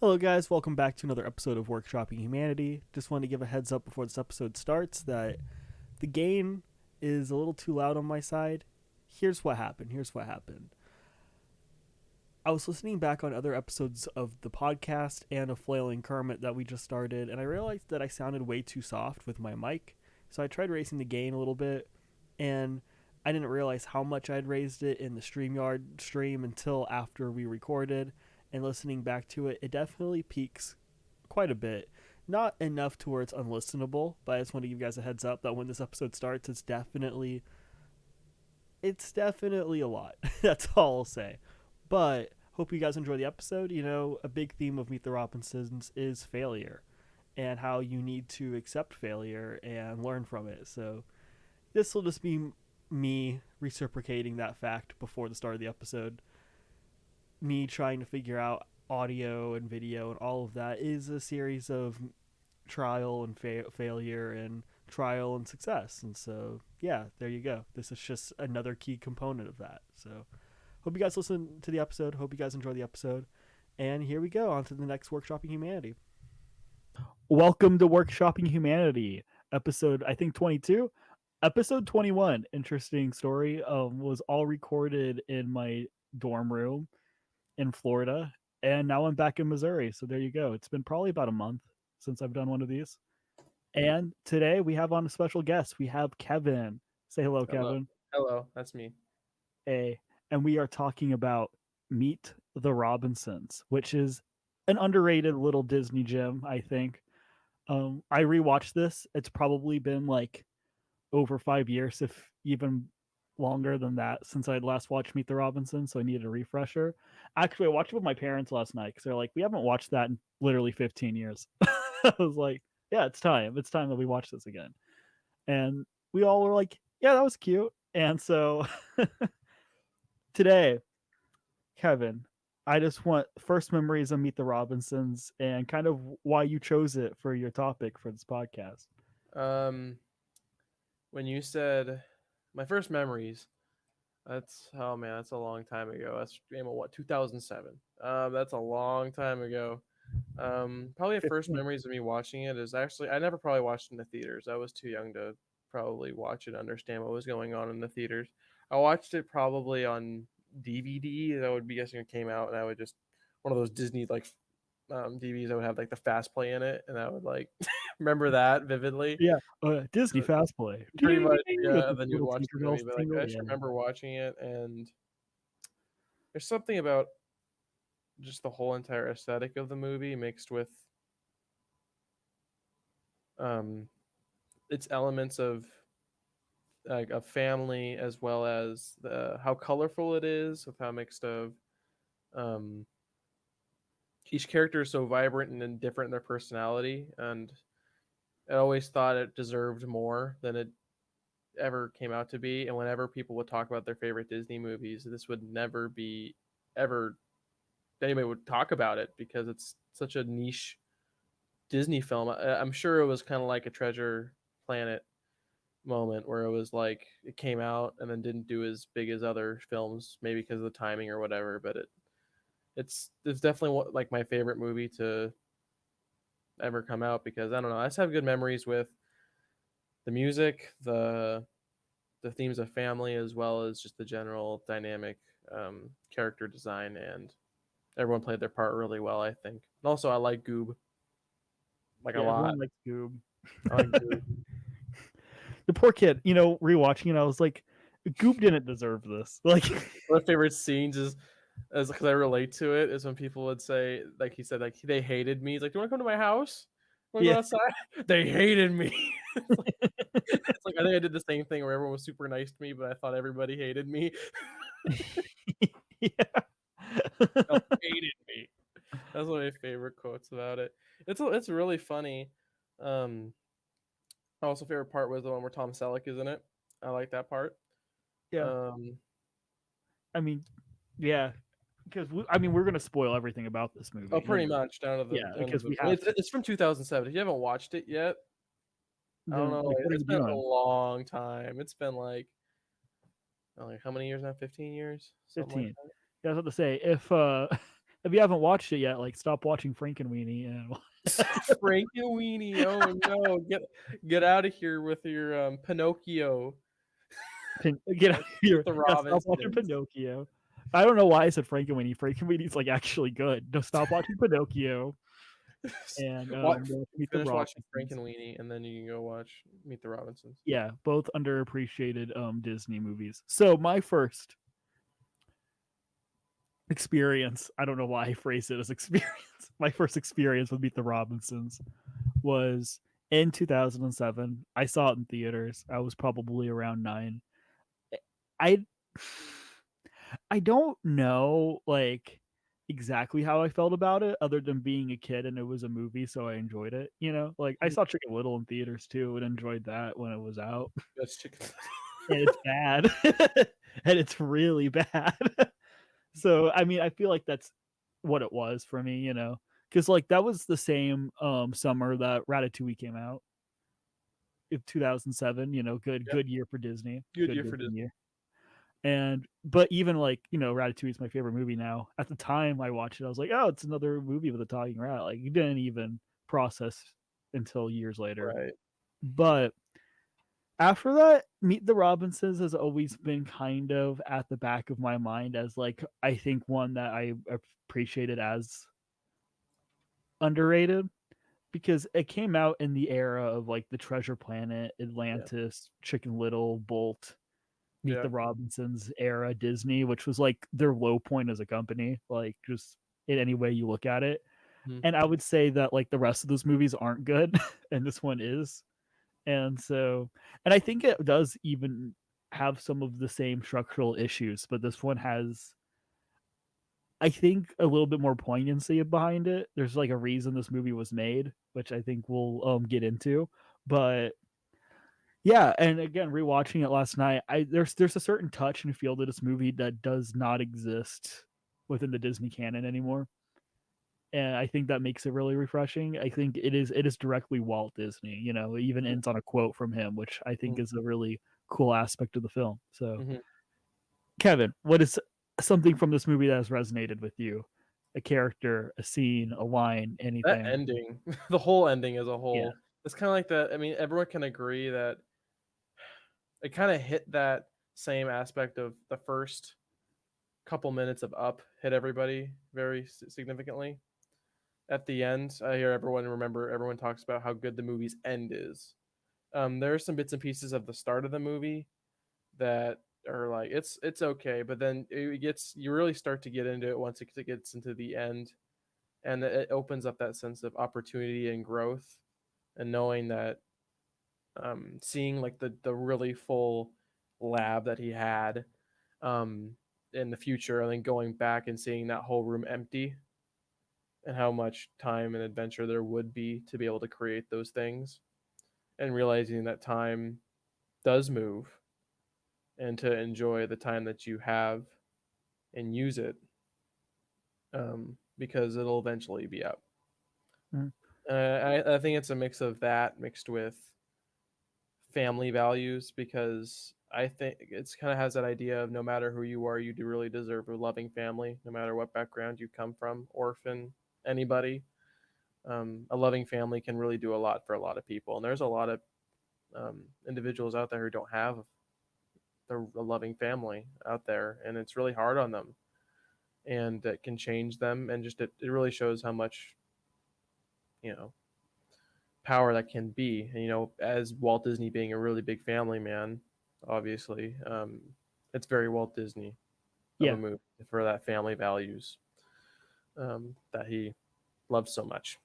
Hello, guys. Welcome back to another episode of Workshopping Humanity. Just wanted to give a heads up before this episode starts that the gain is a little too loud on my side. Here's what happened. I was listening back on other episodes of the podcast and of Flailing Kermit that we just started, and I realized that I sounded way too soft with my mic. So I tried raising the gain a little bit, and I didn't realize how much I'd raised it in the StreamYard stream until after we recorded. And listening back to it, it definitely peaks quite a bit. Not enough to where it's unlistenable, but I just want to give you guys a heads up that when this episode starts, it's definitely a lot. That's all I'll say. But hope you guys enjoy the episode. You know, a big theme of Meet the Robinsons is failure and how you need to accept failure and learn from it. So this will just be me reciprocating that fact before the start of the episode. Me trying to figure out audio and video and all of that is a series of trial and failure and trial and success. And so, yeah, there you go. This is just another key component of that. So, hope you guys listen to the episode. Hope you guys enjoy the episode. And here we go on to the next Workshopping Humanity. Welcome to Workshopping Humanity, episode, I think, 22. Episode 21, interesting story, was all recorded in my dorm room in Florida, and now I'm back in Missouri. So there you go. It's been probably about a month since I've done one of these. And today we have on a special guest. We have Kevin. Say hello, Kevin. Hello, that's me. Hey, and we are talking about Meet the Robinsons, which is an underrated little Disney gem, I think. I rewatched this. It's probably been like over 5 years, if even longer than that, since I'd last watched Meet the Robinsons, so I needed a refresher. Actually, I watched it with my parents last night because they're like, we haven't watched that in literally 15 years. I was like, yeah, it's time. It's time that we watch this again. And we all were like, yeah, that was cute. And so today, Kevin, I just want first memories of Meet the Robinsons and kind of why you chose it for your topic for this podcast. Um, when you said my first memories, that's that's a long time ago. That's what 2007. That's a long time ago. Probably the first 15. memories of me watching it is actually I never probably watched it in the theaters. I was too young to probably watch it, understand what was going on in the theaters. I watched it probably on DVD. That would be guessing it came out, and I would just one of those Disney DVDs that would have like the fast play in it, and I would like remember that vividly. Yeah, Disney Fast Play. Pretty much, With yeah. the And then you'd little watch the movie, Tinkerbell's but like I tingle. just Yeah. remember watching it, and there's something about just the whole entire aesthetic of the movie mixed with um its elements of like a family as well as how colorful it is, with how mixed of um each character is so vibrant and different in their personality, and I always thought it deserved more than it ever came out to be. And whenever people would talk about their favorite Disney movies, this would never be ever anybody would talk about it because it's such a niche Disney film. I'm sure it was kind of like a Treasure Planet moment where it was like it came out and then didn't do as big as other films, maybe because of the timing or whatever. But it's definitely like my favorite movie to ever come out because I don't know. I just have good memories with the music, the themes of family, as well as just the general dynamic character design, and everyone played their part really well, I think. And also, I like Goob like a Yeah, lot. everyone likes Goob. I like Goob. The poor kid, rewatching it, I was like, Goob didn't deserve this. Like, One of my favorite scenes is because I relate to it, is when people would say, like he said, like they hated me. He's like, "Do you want to come to my house? Want to go yeah, outside?" They hated me. It's like I think I did the same thing where everyone was super nice to me, but I thought everybody hated me. yeah. No, hated me. That's one of my favorite quotes about it. It's really funny. Um, my also favorite part was the one where Tom Selleck is in it. I like that part. Yeah. Um, I mean, yeah, because we're gonna spoil everything about this movie. oh, pretty much down to the Yeah, end of because the. we have to. It's from 2007. If you haven't watched it yet, I don't Then, know. like, what are It's you been a doing? long time. It's been like how many years now? 15 years, something like 15. that. Yeah, I was about to say, if if you haven't watched it yet, like stop watching Frankenweenie and Frankenweenie, oh no, get out of here with your Pinocchio. get out of Meet here. the Yeah, stop watching Robinsons. Pinocchio. I don't know why I said Frankenweenie. Frankenweenie's like actually good. No, stop watching Pinocchio and What? Meet the Finish watching Robinsons. Frankenweenie, and then you can go watch Meet the Robinsons. Yeah, both underappreciated Disney movies. So my first experience, I don't know why I phrased it as experience. My first experience with Meet the Robinsons was in 2007. I saw it in theaters. I was probably around 9. I I don't know like exactly how I felt about it other than being a kid and it was a movie so I enjoyed it, you know? Like I Mhm. saw Chicken Little in theaters too and enjoyed that when it was out. That's chicken. And it's bad. And it's really bad. So I mean I feel like that's what it was for me, you know? Cuz like that was the same summer that Ratatouille came out in 2007, you know, Yep, good year for Disney. good Good year for Disney Disney. year. And but even like, you know, Ratatouille is my favorite movie now. At the time I watched it, I was like, "Oh, it's another movie with a talking rat." Like you didn't even process until years later. Right. But after that, Meet the Robinsons has always been kind of at the back of my mind as like I think one that I appreciated as underrated because it came out in the era of like the Treasure Planet, Yeah. Atlantis, Chicken Little, Bolt, Meet Yeah. the Robinsons era Disney, which was like their low point as a company, like just in any way you look at it. Mhm. And I would say that like the rest of those movies aren't good, and this one is. And so, and I think it does even have some of the same structural issues, but this one has, I think, a little bit more poignancy behind it. There's like a reason this movie was made, which I think we'll get into. But yeah, and again, rewatching it last night, there's a certain touch and feel to this movie that does not exist within the Disney canon anymore, and I think that makes it really refreshing. I think it is directly Walt Disney. You know, it even Mhm. ends on a quote from him, which I think Mhm. is a really cool aspect of the film. So, Mhm. Kevin, what is something from this movie that has resonated with you? A character, a scene, a line, That anything? ending, the whole ending as a Yeah, whole, it's kinda like that. I mean, everyone can agree that it kinda hit that same aspect of the first couple minutes of Up hit everybody very significantly. At the end, I hear everyone talks about how good the movie's end is. There are some bits and pieces of the start of the movie that are like it's okay, but then it gets you really start to get into it once it gets into the end, and it opens up that sense of opportunity and growth, and knowing that seeing like the really full lab that he had um, in the future, and then going back and seeing that whole room empty, and how much time and adventure there would be able to create those things, and realizing that time does move, and to enjoy the time that you have and use it, because it'll eventually be up. mm, I think it's a mix of that mixed with family values, because I think it's kind of has that idea of no matter who you are, you do really deserve a loving family, no matter what background you come from, orphan, anybody. A loving family can really do a lot for a lot of people, and there's a lot of individuals out there who don't have a loving family out there, and it's really hard on them, and it can change them, and just it really shows how much you know power that can be. And, as Walt Disney being a really big family man, obviously, it's very Walt Disney of a yeah, movie for that family values that he loves so much.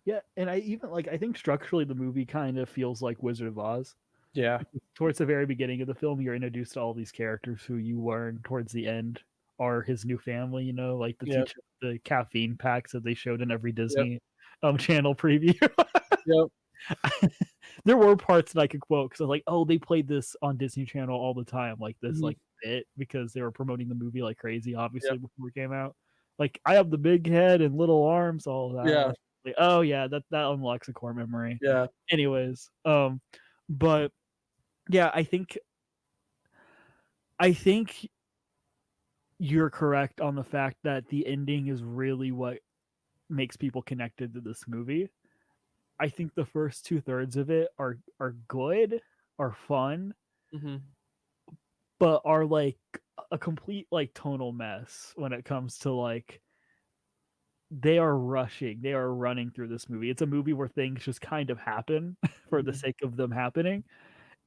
yeah. And I even like I think structurally the movie kind of feels like Wizard of Oz. Yeah. Towards the very beginning of the film, you're introduced to all these characters who you learn towards the end are his new family. You know, like the Yep. teacher, the caffeine packs that they showed in every Yep. Disney channel preview. Yep. There were parts that I could quote because I was like, "Oh, they played this on Disney Channel all the time, like this, Mhm. like bit because they were promoting the movie like crazy, obviously Yep. before it came out. Like, I have the big head and little arms, all that. Yeah. Like, oh yeah, that unlocks a core memory. Yeah. Anyways, but yeah, I think you're correct on the fact that the ending is really what makes people connected to this movie. I think the first 2/3 of it are good, are fun, Mm-hmm. but are like a complete like tonal mess when it comes to like they are rushing, they are running through this movie. It's a movie where things just kind of happen for the Mm-hmm. sake of them happening.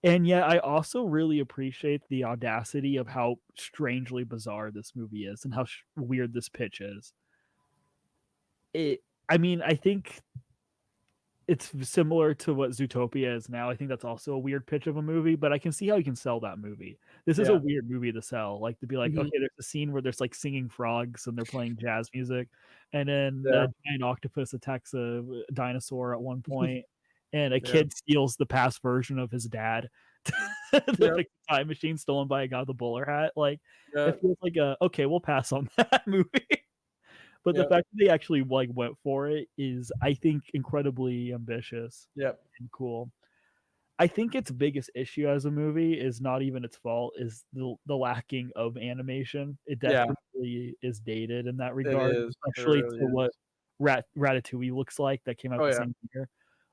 And yet I also really appreciate the audacity of how strangely bizarre this movie is and how weird this pitch is. It I mean, I think it's similar to what Zootopia is now. I think that's also a weird pitch of a movie, but I can see how you can sell that movie. This is a Yeah. weird movie to sell. Like to be like, Mm-hmm. okay, there's a scene where there's like singing frogs and they're playing jazz music, and then Yeah. a giant octopus attacks a dinosaur at one point, and a Yeah. kid steals the past version of his dad to Yeah. fix the time machine stolen by a guy with a bowler hat. Like Yeah. it feels like a okay, we'll pass on that movie. But the Yeah. fact that they actually like went for it is, I think, incredibly ambitious Yeah. and cool. I think its biggest issue as a movie is not even its fault, is the lacking of animation. It Yeah. definitely is dated in that It regard, is. It especially really to what is. Ratatouille looks like that came out Oh the yeah. same year.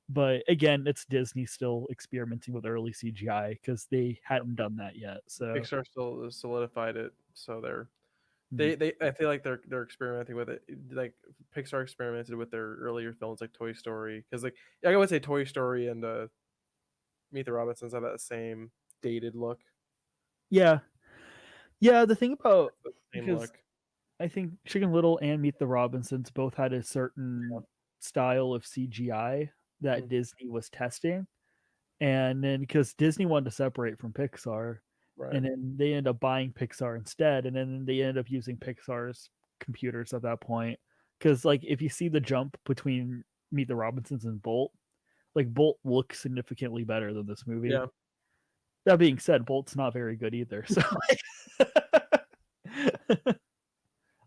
But again, it's Disney still experimenting with early CGI because they hadn't done that yet. So Pixar still solidified it, so hmm. they I feel like they're experimenting with it. Like Pixar experimented with their earlier films like Toy Story, because like I would say Toy Story and Meet the Robinsons have that same dated look, Yeah, yeah. The thing about the same because look. I think Chicken Little and Meet the Robinsons both had a Yeah. certain style of CGI that Mhm. Disney was testing. And then because Disney wanted to separate from Pixar, Right. and then they ended up buying Pixar instead, and then they ended up using Pixar's computers at that point. Because like if you see the jump between Meet the Robinsons and Bolt, like Bolt looks significantly better than this movie. Yeah. That being said, Bolt's not very good either. So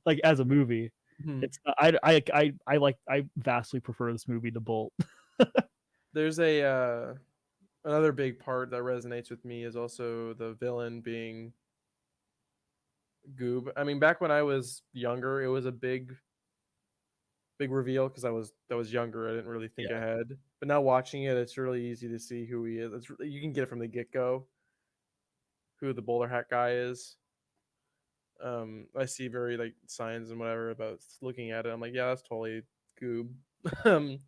like as a movie, Mhm. it's not, I vastly prefer this movie to Bolt. There's a another big part that resonates with me is also the villain being Goob. I mean, back when I was younger, it was a big reveal because I was younger. I didn't really think Yeah, ahead. But now watching it, it's really easy to see who he is. You can get it from the get go who the bowler hat guy is. I see very like signs and whatever about looking at it. I'm like, yeah, that's totally Goob. um,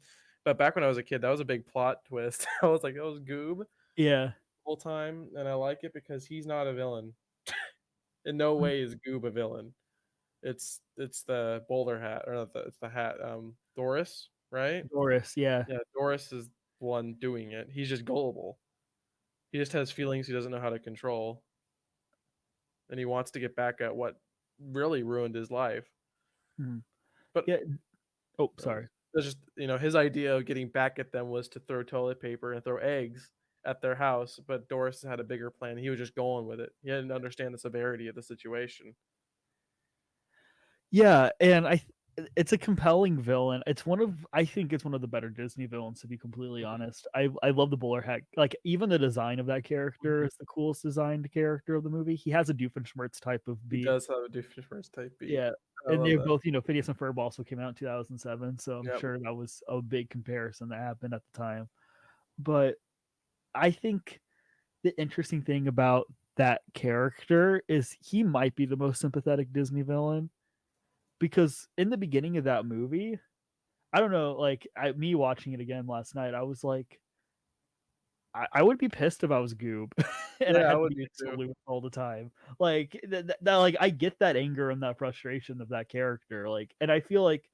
but back when I was a kid, that was a big plot twist. I was like, that was Goob the yeah. whole time, and I like it because he's not a villain. In no way is Goob a villain. It's the bowler hat, or not it's the hat. Doris, right? Doris, yeah. Yeah, Doris is the one doing it. He's just gullible. He just has feelings he doesn't know how to control, and he wants to get back at what really ruined his life. Mhm. But Yeah. Oh, uh, sorry. that's just his idea of getting back at them was to throw toilet paper and throw eggs at their house. But Doris had a bigger plan. He was just going with it. He didn't understand the severity of the situation. Yeah, and it's a compelling villain. It's one of I think it's one of the better Disney villains, to be completely Mhm, honest. I love the bowler hat. Like even the design of that character mhm. is the coolest designed character of the movie. He has a Doofenshmirtz type of He beat. does have a different type beat. Yeah. I And love they that. both, Phineas and Ferb also came out in 2007, so I'm Yep. sure that was a big comparison that happened at the time. But I think the interesting thing about that character is he might be the most sympathetic Disney villain because in the beginning of that movie, I don't know, like me watching it again last night, I was like, I would be pissed if I was Goob and I Yeah, I had to would be be next to too. Lewis all the time. Like like I get that anger and that frustration of that character. Like, and I feel like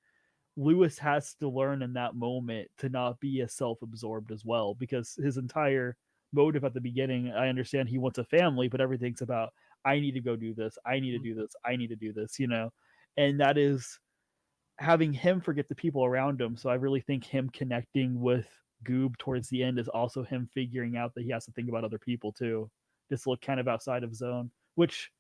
Lewis has to learn in that moment to not be as self-absorbed as well because his entire motive at the beginning, I understand he wants a family, but everything's about I need to go do this, I need to Mhm. do this, I need to do this. And that is having him forget the people around him. So I really think him connecting with Goob towards the end is also him figuring out that he has to think about other people too. Just look kind of outside of his own, which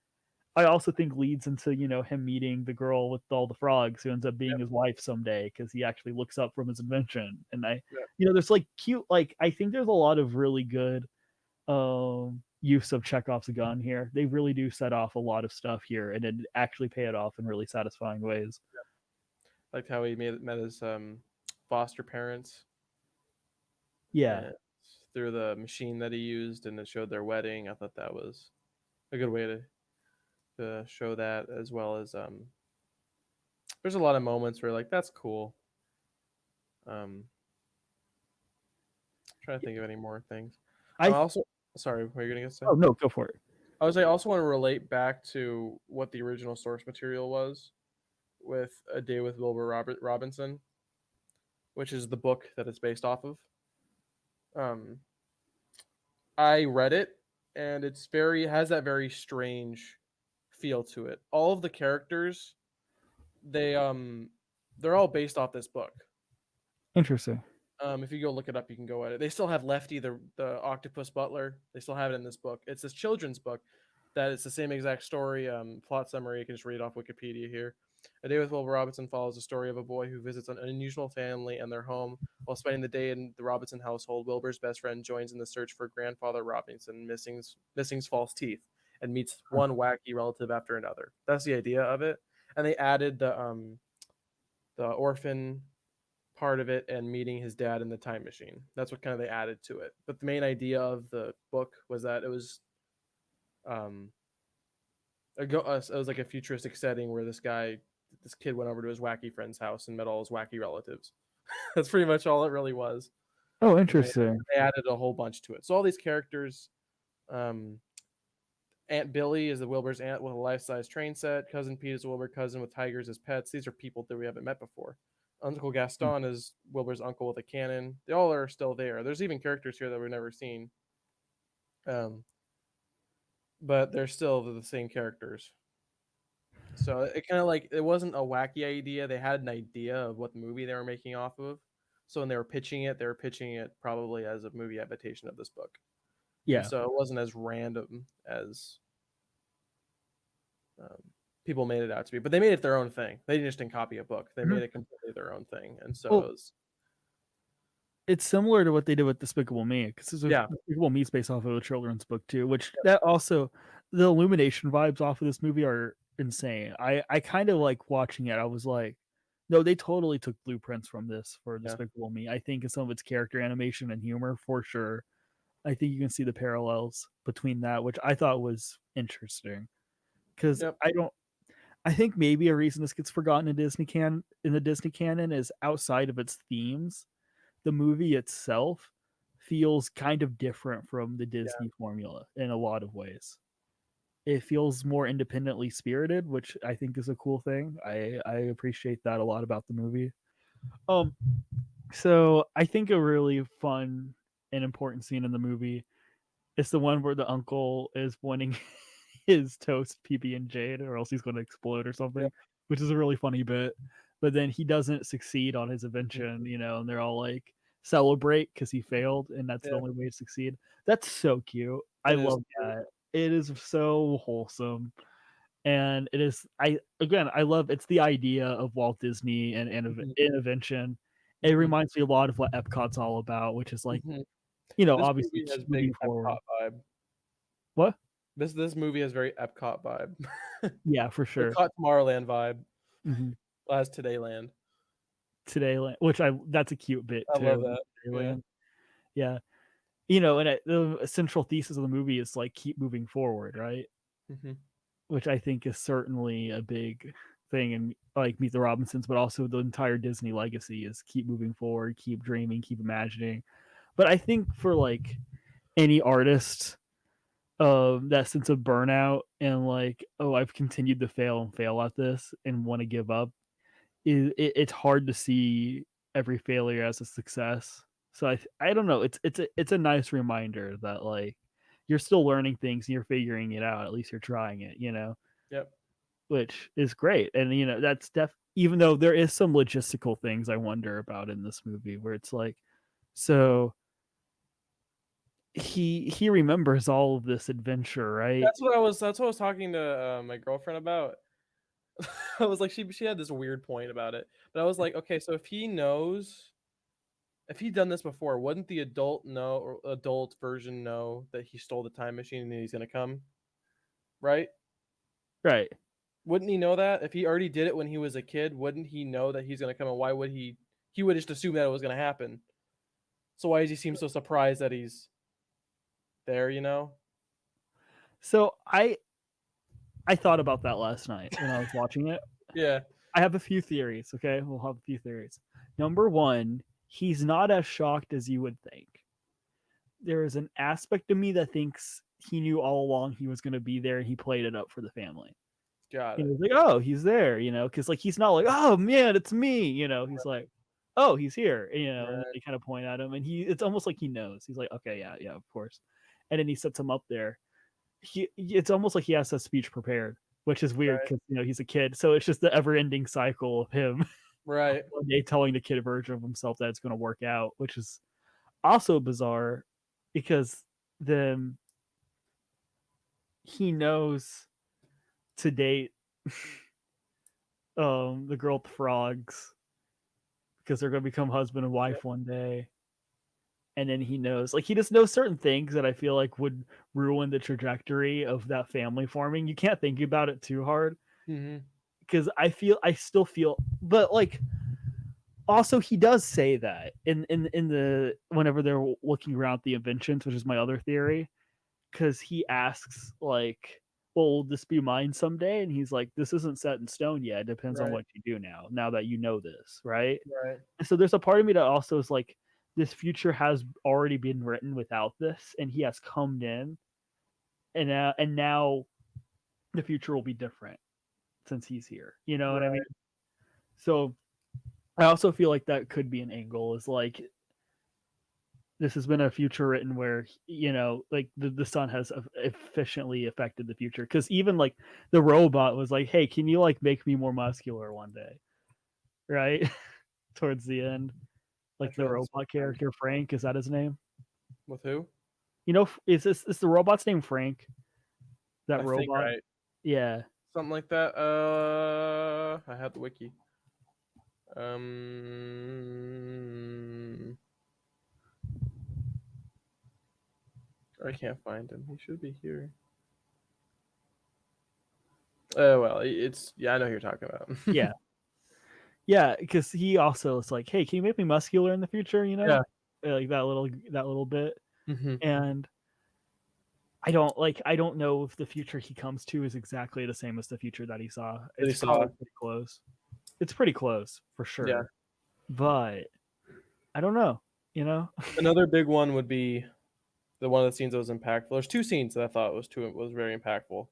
I also think leads into, him meeting the girl with all the frogs who ends up being Yep. his wife someday because he actually looks up from his invention. And Yep. there's like cute, like, I think there's a lot of really good use of Chekhov's gun here. They really do set off a lot of stuff here, and then actually pay it off in really satisfying ways. Like how he met his foster parents Yeah, and through the machine that he used, and it showed their wedding. I thought that was a good way to show that, as well as there's a lot of moments where like that's cool. Trying to think of any more things. I'm I also sorry. What are you gonna say? oh no, go for it. I also want to relate back to what the original source material was with A Day with Wilbur Robinson, which is the book that it's based off of. Um, I read it, and it has that very strange feel to it. All of the characters, they they're all based off this book. Interesting. If you go look it up, you can go at it. They still have Lefty, the octopus butler. They still have it in this book. It's this children's book that it's the same exact story. Plot summary. You can just read off Wikipedia here. A Day with Wilbur Robinson follows the story of a boy who visits an unusual family and their home. While spending the day in the Robinson household, Wilbur's best friend joins in the search for grandfather Robinson, missing's false teeth, and meets one wacky relative after another. That's the idea of it. And they added the orphan part of it and meeting his dad in the time machine. That's what kind of they added to it. But the main idea of the book was that it was it was like a futuristic setting where this kid went over to his wacky friend's house and met all his wacky relatives. That's pretty much all it really was. Oh, And interesting. they added a whole bunch to it. So all these characters, Aunt Billy is the Wilbur's aunt with a life-size train set. Cousin Pete is a Wilbur cousin with tigers as pets. These are people that we haven't met before. Uncle Gaston is Wilbur's uncle with a cannon. They all are still there. There's even characters here that we've never seen. But they're still the same characters. So it kind of like it wasn't a wacky idea. They had an idea of what the movie they were making off of. So when they were pitching it probably as a movie adaptation of this book. And Yeah. so it wasn't as random as people made it out to be. But they made it their own thing. They just didn't copy a book. They made it completely their own thing. And so Well, it was, it's similar to what they did with Despicable Me, because yeah, Despicable Me is based off of a children's book too, which that also the Illumination vibes off of this movie are insane. I kind of like watching it. I was like, no, they totally took blueprints from this for yeah, Despicable Me. I think in some of its character animation and humor, for sure. I think you can see the parallels between that, which I thought was interesting. Because yep, I think maybe a reason this gets forgotten in the Disney canon is outside of its themes, the movie itself feels kind of different from the yeah, Disney formula in a lot of ways. It feels more independently spirited, which I think is a cool thing. I appreciate that a lot about the movie. Um, so I think a really fun and important scene in the movie is the one where the uncle is wanting his toast PB and Jade, or else he's going to explode or something, yep. which is a really funny bit. But then he doesn't succeed on his Mhm. invention, and they're all like celebrate because he failed, and that's the Yeah, only way to succeed. That's so cute. I it is. love that. It is so wholesome, and it is. I love it's the idea of Walt Disney and Mhm, invention. It mhm, reminds me a lot of what Epcot's all about, which is like mhm. This obviously movie has keep big moving Epcot forward. vibe. What? This movie has very Epcot vibe. Yeah, for sure. Epcot Tomorrowland vibe Hmm. as Todayland. Todayland, which that's a cute bit I love too. that. Yeah. Todayland, yeah, and the central thesis of the movie is like keep moving forward, right? Mhm. Which I think is certainly a big thing in like Meet the Robinsons, but also the entire Disney legacy is keep moving forward, keep dreaming, keep imagining. But I think for like any artist, that sense of burnout and like, oh, I've continued to fail at this and want to give up, it's hard to see every failure as a success. So I don't know. It's a nice reminder that like you're still learning things and you're figuring it out. At least you're trying it, Yep. which is great. And that's even though there is some logistical things I wonder about in this movie where it's like, so he remembers all of this adventure, right? That's what I was talking to my girlfriend about. I was like she had this weird point about it. But I was like, okay, so if he knows if he'd done this before, wouldn't the adult version know that he stole the time machine and he's gonna come? Right? Right. Wouldn't he know that? If he already did it when he was a kid, wouldn't he know that he's gonna come? And why would he? He would just assume that it was gonna happen. So why does he seem so surprised that he's there? So I thought about that last night when I was watching it. Yeah. I have a few theories, okay? We'll have a few theories. Number one, he's not as shocked as you would think. There is an aspect of me that thinks he knew all along he was going to be there and he played it up for the family. Got He it. was like, oh, he's there, because like he's not like, oh man, it's me, he's like, oh, he's here, and Right. they kind of point at him, and it's almost like he knows. He's like, okay, yeah, of course, and then he sets him up there. It's almost like he has a speech prepared, which is weird Right. because he's a kid, so it's just the ever-ending cycle of him Right. one day telling the kid version of himself that it's going to work out, which is also bizarre because then he knows to date the girl with the frogs because they're going to become husband and wife one day. And then he knows, like, he just knows certain things that I feel like would ruin the trajectory of that family forming. You can't think about it too hard because I still feel, but like, also he does say that in the whenever they're looking around the inventions, which is my other theory, because he asks like, well, will this be mine someday? And he's like, this isn't set in stone yet. It depends on Right. what you do now that you know this, right? Right. And so there's a part of me that also is like, this future has already been written without this, and he has come in, and now the future will be different since he's here. You know what I mean? Right. So I also feel like that could be an angle, is like, this has been a future written where like the sun has efficiently affected the future, because even like the robot was like, hey, can you like make me more muscular one day, right? Towards the end, like the robot character Frank, is that his name? With who? Is the robot's name Frank, that I robot? think right. Yeah, Something like that. I have the wiki. I can't find him. He should be here. Oh well, it's I know who you're talking about. yeah, because he also is like, hey, can you make me muscular in the future? Yeah. Like that little bit. Mm-hmm. And I don't know if the future he comes to is exactly the same as the future that he saw. It's probably pretty close. It's pretty close for sure. Yeah. But I don't know, Another big one would be one of the scenes that was impactful. There's two scenes that I thought was very impactful.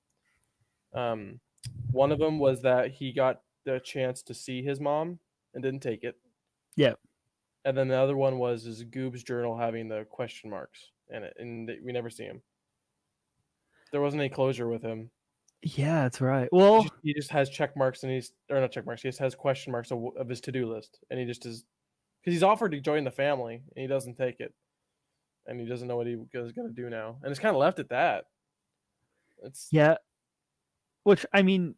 One of them was that he got the chance to see his mom and didn't take it. Yeah. And then the other one was his Goob's journal having the question marks in it, and we never see him. There wasn't any closure with him. Yeah, that's right. Well, he just has check marks, and not check marks. He just has question marks of his to-do list, and he just is, because he's offered to join the family, and he doesn't take it, and he doesn't know what he is going to do now, and it's kind of left at that. Yeah, which I mean,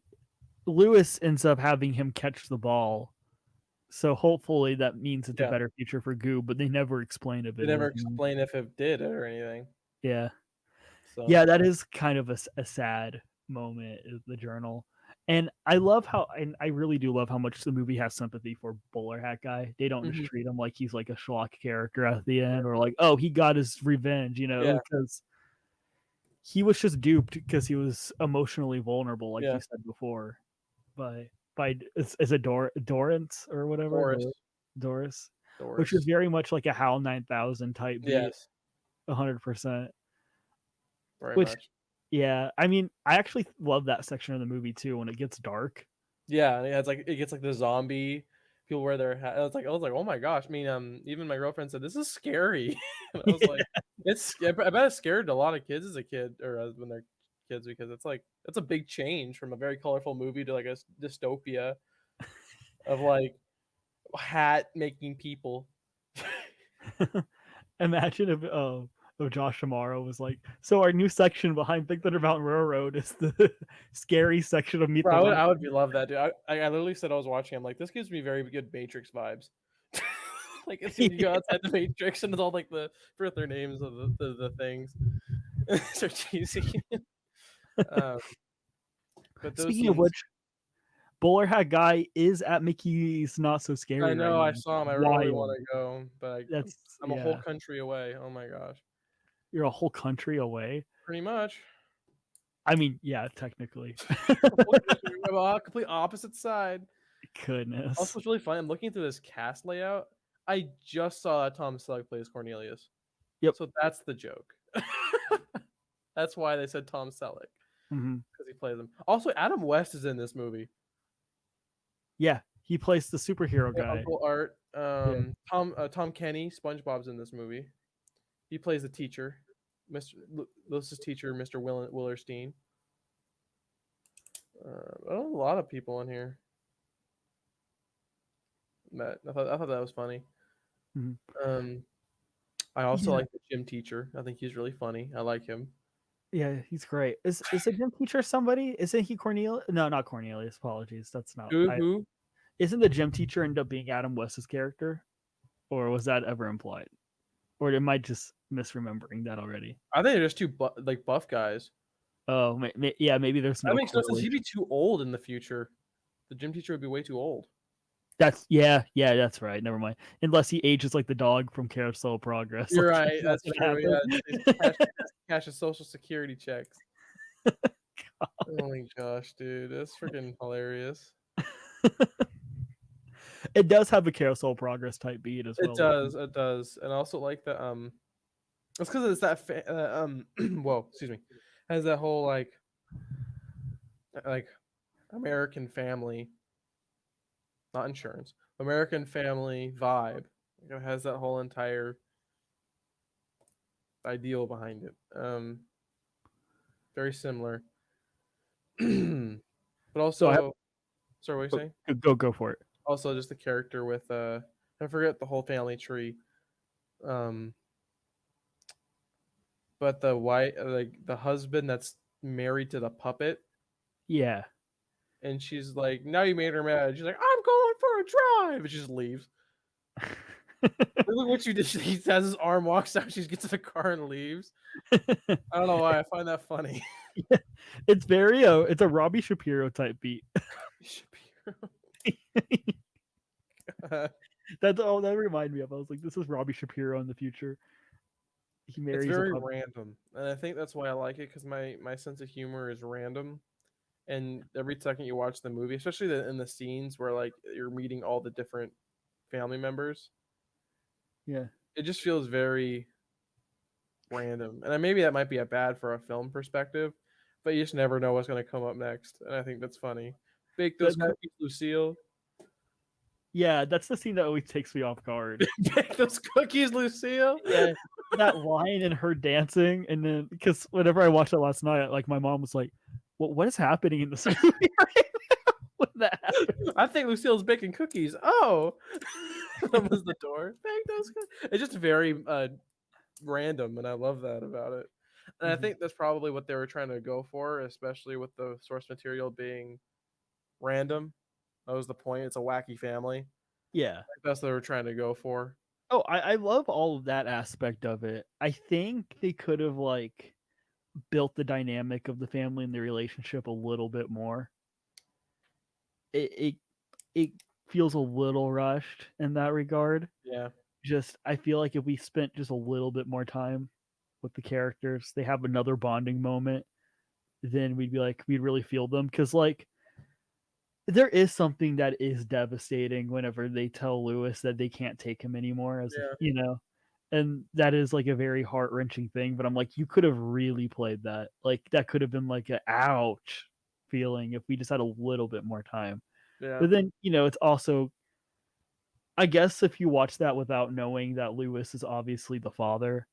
Lewis ends up having him catch the ball, so hopefully that means it's a better future for Goob. But they never explain it. They never explain if it did or anything. Yeah. So. Yeah, that is kind of a sad moment, is the journal. And I love how, and I really do love how much the movie has sympathy for Bowler Hat Guy. They don't just treat him like he's like a schlock character at the end, or like, oh, he got his revenge, because he was just duped because he was emotionally vulnerable, like you said before, by is it Dorrance or whatever? Doris, which is very much like a HAL 9000 type beat. Yes. 100%. Very Which, much. Yeah, I mean, I actually love that section of the movie too when it gets dark. Yeah, and it gets like the zombie people wear their hat. I was like, oh my gosh. I mean, even my girlfriend said this is scary. I was like, I bet it scared a lot of kids as a kid, or when they're kids, because it's a big change from a very colorful movie to like a dystopia of like hat making people. Imagine if Josh Tomorrow was like, so our new section behind Big Thunder Mountain Railroad is the scary section of Meet the I would love that, dude. I literally said I was watching. I'm like, this gives me very good Matrix vibes. Like it's you go outside the Matrix and it's all like the forget their names of the things. So cheesy. um, but those Speaking of scenes, which, Bowler Hat Guy is at Mickey's Not So I Scary right know I now. saw him. I really Wild. want to go, but That's I'm a whole country away. Oh my gosh, You're a whole country away. pretty much. I mean, yeah, technically. A complete opposite side. Goodness. Also, it's really fun. I'm looking through this cast layout. I just saw that Tom Selleck plays Cornelius. Yep. So that's the joke. That's why they said Tom Selleck, because he plays him. Also, Adam West is in this movie. Yeah, he plays the superhero Yeah, guy. Uncle Art. Yeah. Tom Kenny, SpongeBob's in this movie. He plays the teacher, Mr. Lewis's teacher, Mr. Willerstein. A lot of people in here. I thought that was funny. I also like the gym teacher. I think he's really funny. I like him. Yeah, he's great. Is the gym teacher somebody? Isn't he Cornelius? No, not Cornelius. Apologies. That's not. Who? Isn't the gym teacher end up being Adam West's character, or was that ever implied, or am I just misremembering that already? I think they're just two buff guys. Oh, yeah, maybe there's no. That makes no sense. He'd be too old in the future. The gym teacher would be way too old. That's that's right. Never mind. Unless he ages like the dog from Carousel of Progress. You're right. That's true. Yeah, cash his social security checks. Oh my gosh, dude, that's freaking hilarious. It does have a Carousel of Progress type beat as well. It does, and also like the it's because it's that whoa, excuse me, has that whole like American Family, not Insurance, American Family vibe. It has that whole entire ideal behind it. Very similar. But also, sorry, what are you saying? Go for it. Also, just the character with I forget the whole family tree. But the the husband that's married to the puppet. Yeah. And she's like, now you made her mad. She's like, I'm going for a drive. And she just leaves. Look what you did. He has his arm, walks out. She gets in the car and leaves. I don't know why. I find that funny. Yeah. It's very it's a Robbie Shapiro type beat. That's all that reminded me of. I was like, this is Robbie Shapiro in the future. He marries. It's very random, and I think that's why I like it, because my sense of humor is random, and every second you watch the movie, especially in the scenes where like you're meeting all the different family members, yeah, it just feels very random, and maybe that might be bad for a film perspective, but you just never know what's going to come up next, and I think that's funny. Bake those cookies, Lucille. Yeah, that's the scene that always takes me off guard. Bake those cookies, Lucille. Yeah, that line and her dancing, and then because whenever I watched it last night, like my mom was like, what is happening in this movie right now? When that happened? I think Lucille's baking cookies. Oh, that was the door. Bake those cookies. It's just very random, and I love that about it. And I think that's probably what they were trying to go for, especially with the source material being random. That was the point. It's a wacky family. Yeah, I think that's what they were trying to go for. Oh, I love all of that aspect of it. I think they could have like built the dynamic of the family and the relationship a little bit more. It feels a little rushed in that regard. Yeah. Just I feel like if we spent just a little bit more time with the characters, they have another bonding moment, then we'd be like, we'd really feel them. Because like there is something that is devastating whenever they tell Lewis that they can't take him anymore, as you know, and that is like a very heart-wrenching thing. But I'm like, you could have really played that. Like that could have been like an ouch feeling if we just had a little bit more time. Yeah. But then, it's also, I guess if you watch that without knowing that Lewis is obviously the father,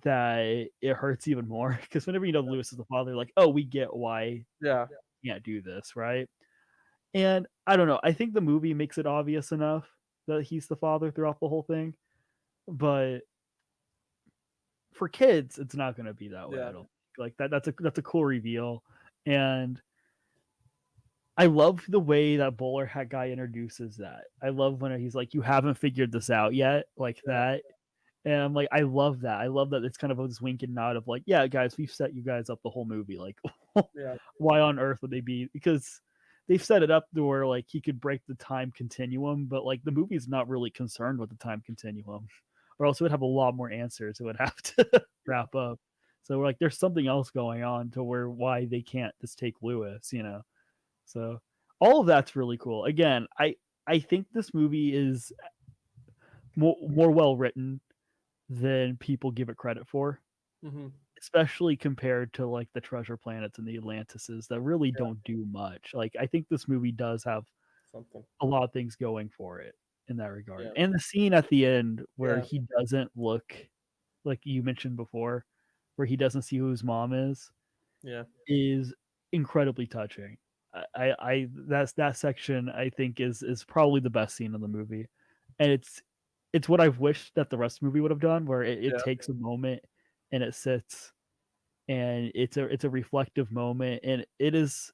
that it hurts even more, because whenever you know Lewis is the father, like, oh, we get why you can't do this, right? And I don't know. I think the movie makes it obvious enough that he's the father throughout the whole thing. But for kids, it's not going to be that way. I don't think. Like that's a cool reveal. And I love the way that bowler hat guy introduces that. I love when he's like, "You haven't figured this out yet," like Yeah, that. And I'm like, I love that. I love that it's kind of this wink and nod of like, yeah, guys, we've set you guys up the whole movie. Like, yeah, why on earth would they be? Because they've set it up to where like he could break the time continuum, but like the movie's not really concerned with the time continuum, or else it would have a lot more answers. It would have to wrap up. So we're like, there's something else going on to where why they can't just take Lewis, you know? So all of that's really cool. Again, I think this movie is more well written than people give it credit for, hmm especially compared to like the Treasure Planets and the Atlantises that really yeah, don't do much. Like I think this movie does have something. a lot of things going for it in that regard. Yeah, And the scene at the end where yeah, he doesn't look like you mentioned before, where he doesn't see who his mom yeah, is incredibly touching. I that's that section I think is probably the best scene in the movie, and it's what I've wished that the rest of the movie would have done, where it yeah, takes a moment and it sits and it's a reflective moment, and it's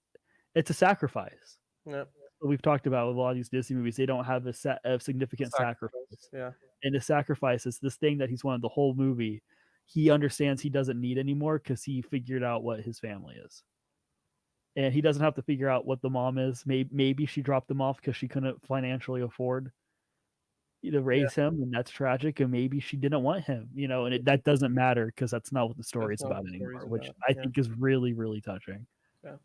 a sacrifice. yeah. We've talked about with a lot of these Disney movies, they don't have a significant Sacrifice. sacrifice, Yeah, and the sacrifice is this thing that he's wanted the whole movie. He understands he doesn't need anymore because he figured out what his family is, and he doesn't have to figure out what the mom is. Maybe she dropped him off because she couldn't financially afford to yeah. raise him, and that's tragic. And maybe she didn't want him, and that doesn't matter because that's not what the story That's is not what about the story's anymore, which about. I Yeah, think is really, really touching. yeah.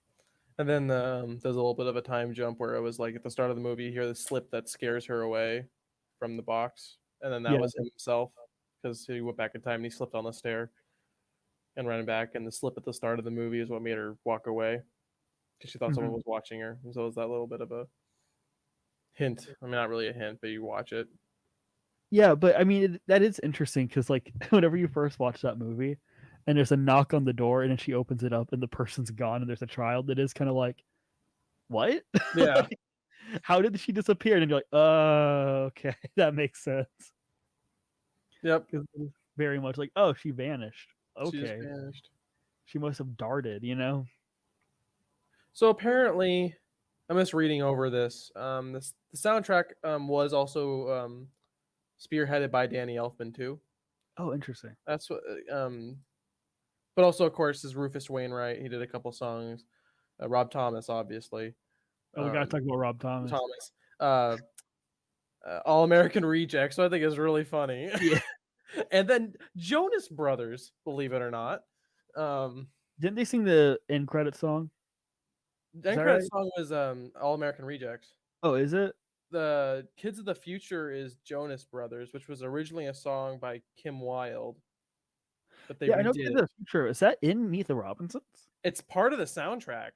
And then there's a little bit of a time jump where it was like at the start of the movie, you hear the slip that scares her away from the box, and then that Yeah. was himself because he went back in time and he slipped on the stair and ran back, and the slip at the start of the movie is what made her walk away because she thought someone Mhm. was watching her. And so it was that little bit of a hint. I mean, not really a hint, but you watch it. Yeah, but I mean that is interesting because like whenever you first watch that movie, and there's a knock on the door, and then she opens it up, and the person's gone, and there's a child. It is kind of like, what? Yeah. Like, how did she disappear? And you're like, oh, okay, that makes sense. Yep. Because very much like, oh, she vanished. She just Okay, vanished. she must have darted. So apparently, I'm just reading over this. This the soundtrack was also spearheaded by Danny Elfman too. Oh, interesting. That's what. But also, of course, is Rufus Wainwright. He did a couple songs. Rob Thomas, obviously. Oh, we gotta Um, talk about Rob Thomas. Thomas. Uh, All American Rejects, so I think is really funny. Yeah, And then Jonas Brothers, believe it or not. Um, didn't they sing the end credit song? the Is end that credit right? song was All American Rejects. Oh, is it? The Kids of the Future is Jonas Brothers, which was originally a song by Kim Wilde, but they Yeah, I know redid Kids it. of the Future. Is that in Meet the Robinsons? It's part of the soundtrack.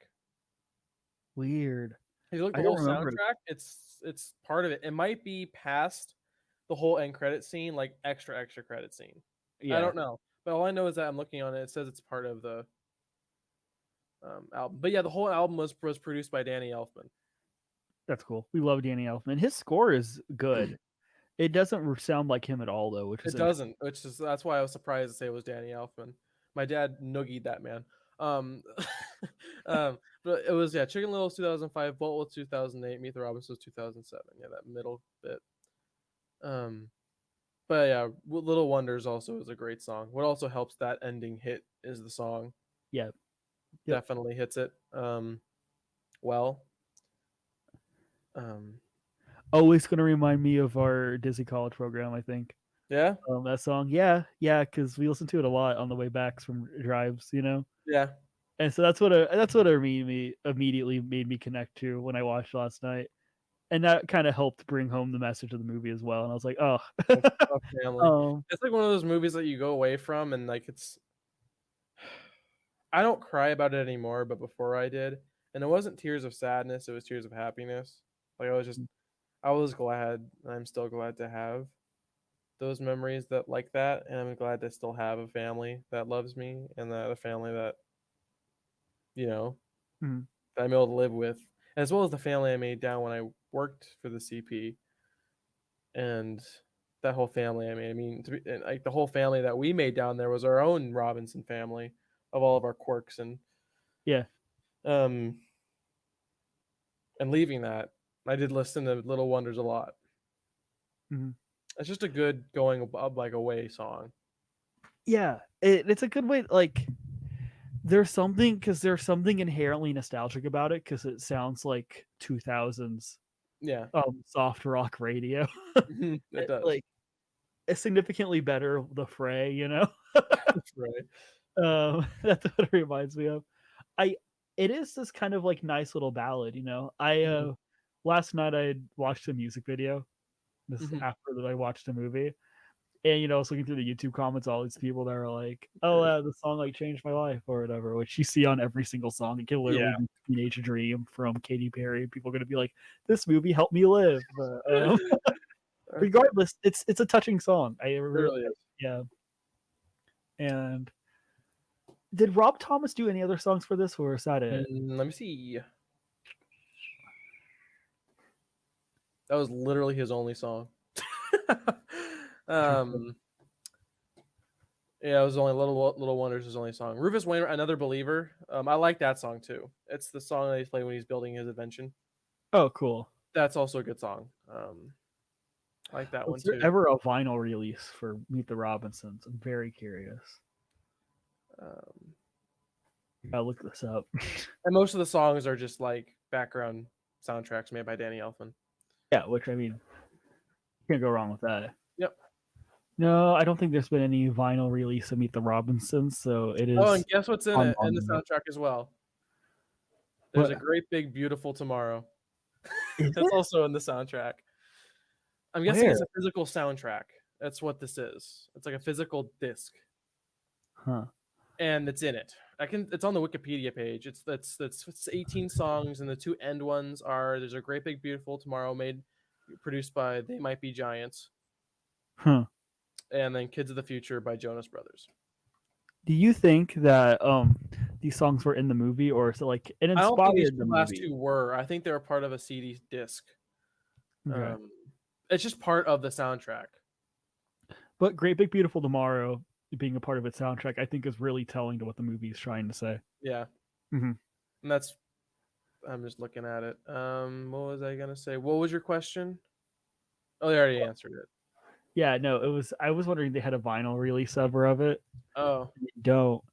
Weird. If you look at I the don't whole remember it. soundtrack, it's part of it. It might be past the whole end credit scene, like extra credit scene. I Yeah, don't know, but all I know is that I'm looking on it. It says it's part of the album. But yeah, the whole album was produced by Danny Elfman. that's cool. We love Danny Elfman. His score is good. It doesn't sound like him at all, though, which is It interesting. doesn't, which is that's why I was surprised to say it was Danny Elfman. My dad noogied that man. Um, but it was Chicken Little was 2005, Bolt was 2008, Meet the Robinsons was 2007. Yeah, that middle bit. Um, but yeah, Little Wonders also is a great song. What also helps that ending hit is the song. Yeah. Yep. Definitely hits it. Well. Um, Always going to remind me of our Disney College program, I think. yeah, That song. Yeah. Yeah. Because we listen to it a lot on the way back from drives. yeah. And so that's what immediately made me connect to when I watched last night. And that kind of helped bring home the message of the movie as well. And I was like, oh, A family. um, It's like one of those movies that you go away from and like it's I don't cry about it anymore, but before I did, and it wasn't tears of sadness, it was tears of happiness. Like I was glad, and I'm still glad to have those memories that like that, and I'm glad to still have a family that loves me and that a family that, you know, mhm. that I'm able to live with, as well as the family I made down when I worked for the CP and that whole family I made. I mean, and like the whole family that we made down there was our own Robinson family of all of our quirks and Yeah. um And leaving that, I did listen to Little Wonders a lot. Mhm. It's just a good going like away song. Yeah, it's a good way. Like, there's something inherently nostalgic about it because it sounds like 2000s Yeah, soft rock radio. it does. Like, it's significantly better the Fray, you know. Right. That's what it reminds me of. I It is this kind of like nice little ballad, you know. I Mhm, Last night I watched a music video. This mhm. after that I watched a movie, and I was looking through the YouTube comments, all these people that are like, "Oh, Right. the song like changed my life" or whatever, which you see on every single song. It can Yeah. literally be "Teenage Dream" from Katy Perry. People are gonna be like, "This movie helped me live." But, Okay, regardless, it's a touching song. I it really, really is. yeah. And did Rob Thomas do any other songs for this, or is that it? Let me see. That was literally his only song. Interesting. um, yeah, it was only Little Wonders his only song. Rufus Wainwright, Another Believer. I like that song too. It's the song that he's playing when he's building his invention. Oh, cool. That's also a good song. I like that one Was there too. ever a vinyl release for Meet the Robinsons? I'm very curious. Um, I'll look this up. and most of the songs are just like background soundtracks made by Danny Elfman. Yeah, which I mean, can't go wrong with that. Yep. No, I don't think there's been any vinyl release of Meet the Robinsons, so it Oh, and is guess what's in on it in the vinyl. soundtrack as well? There's a What great big beautiful tomorrow. is That's it? also in the soundtrack. I'm guessing Where? it's a physical soundtrack. That's what this is. It's like a physical disc, Huh. and it's in it. It's on the Wikipedia page. It's 18 songs, and the two end ones are "There's a Great Big Beautiful Tomorrow," produced by They Might Be Giants, Huh. and then "Kids of the Future" by Jonas Brothers. Do you think that these songs were in the movie, or is it like it I don't think these inspired the last movie? two were. I think they were part of a CD disc. Okay. Um, it's just part of the soundtrack. But Great Big Beautiful Tomorrow being a part of its soundtrack, I think is really telling to what the movie is trying to say. Yeah, Mhm. and that's. I'm just looking at it. What was I gonna say? What was your question? Oh, they already answered it. Yeah, no, it was. I was wondering if they had a vinyl release ever of it. Oh, They don't.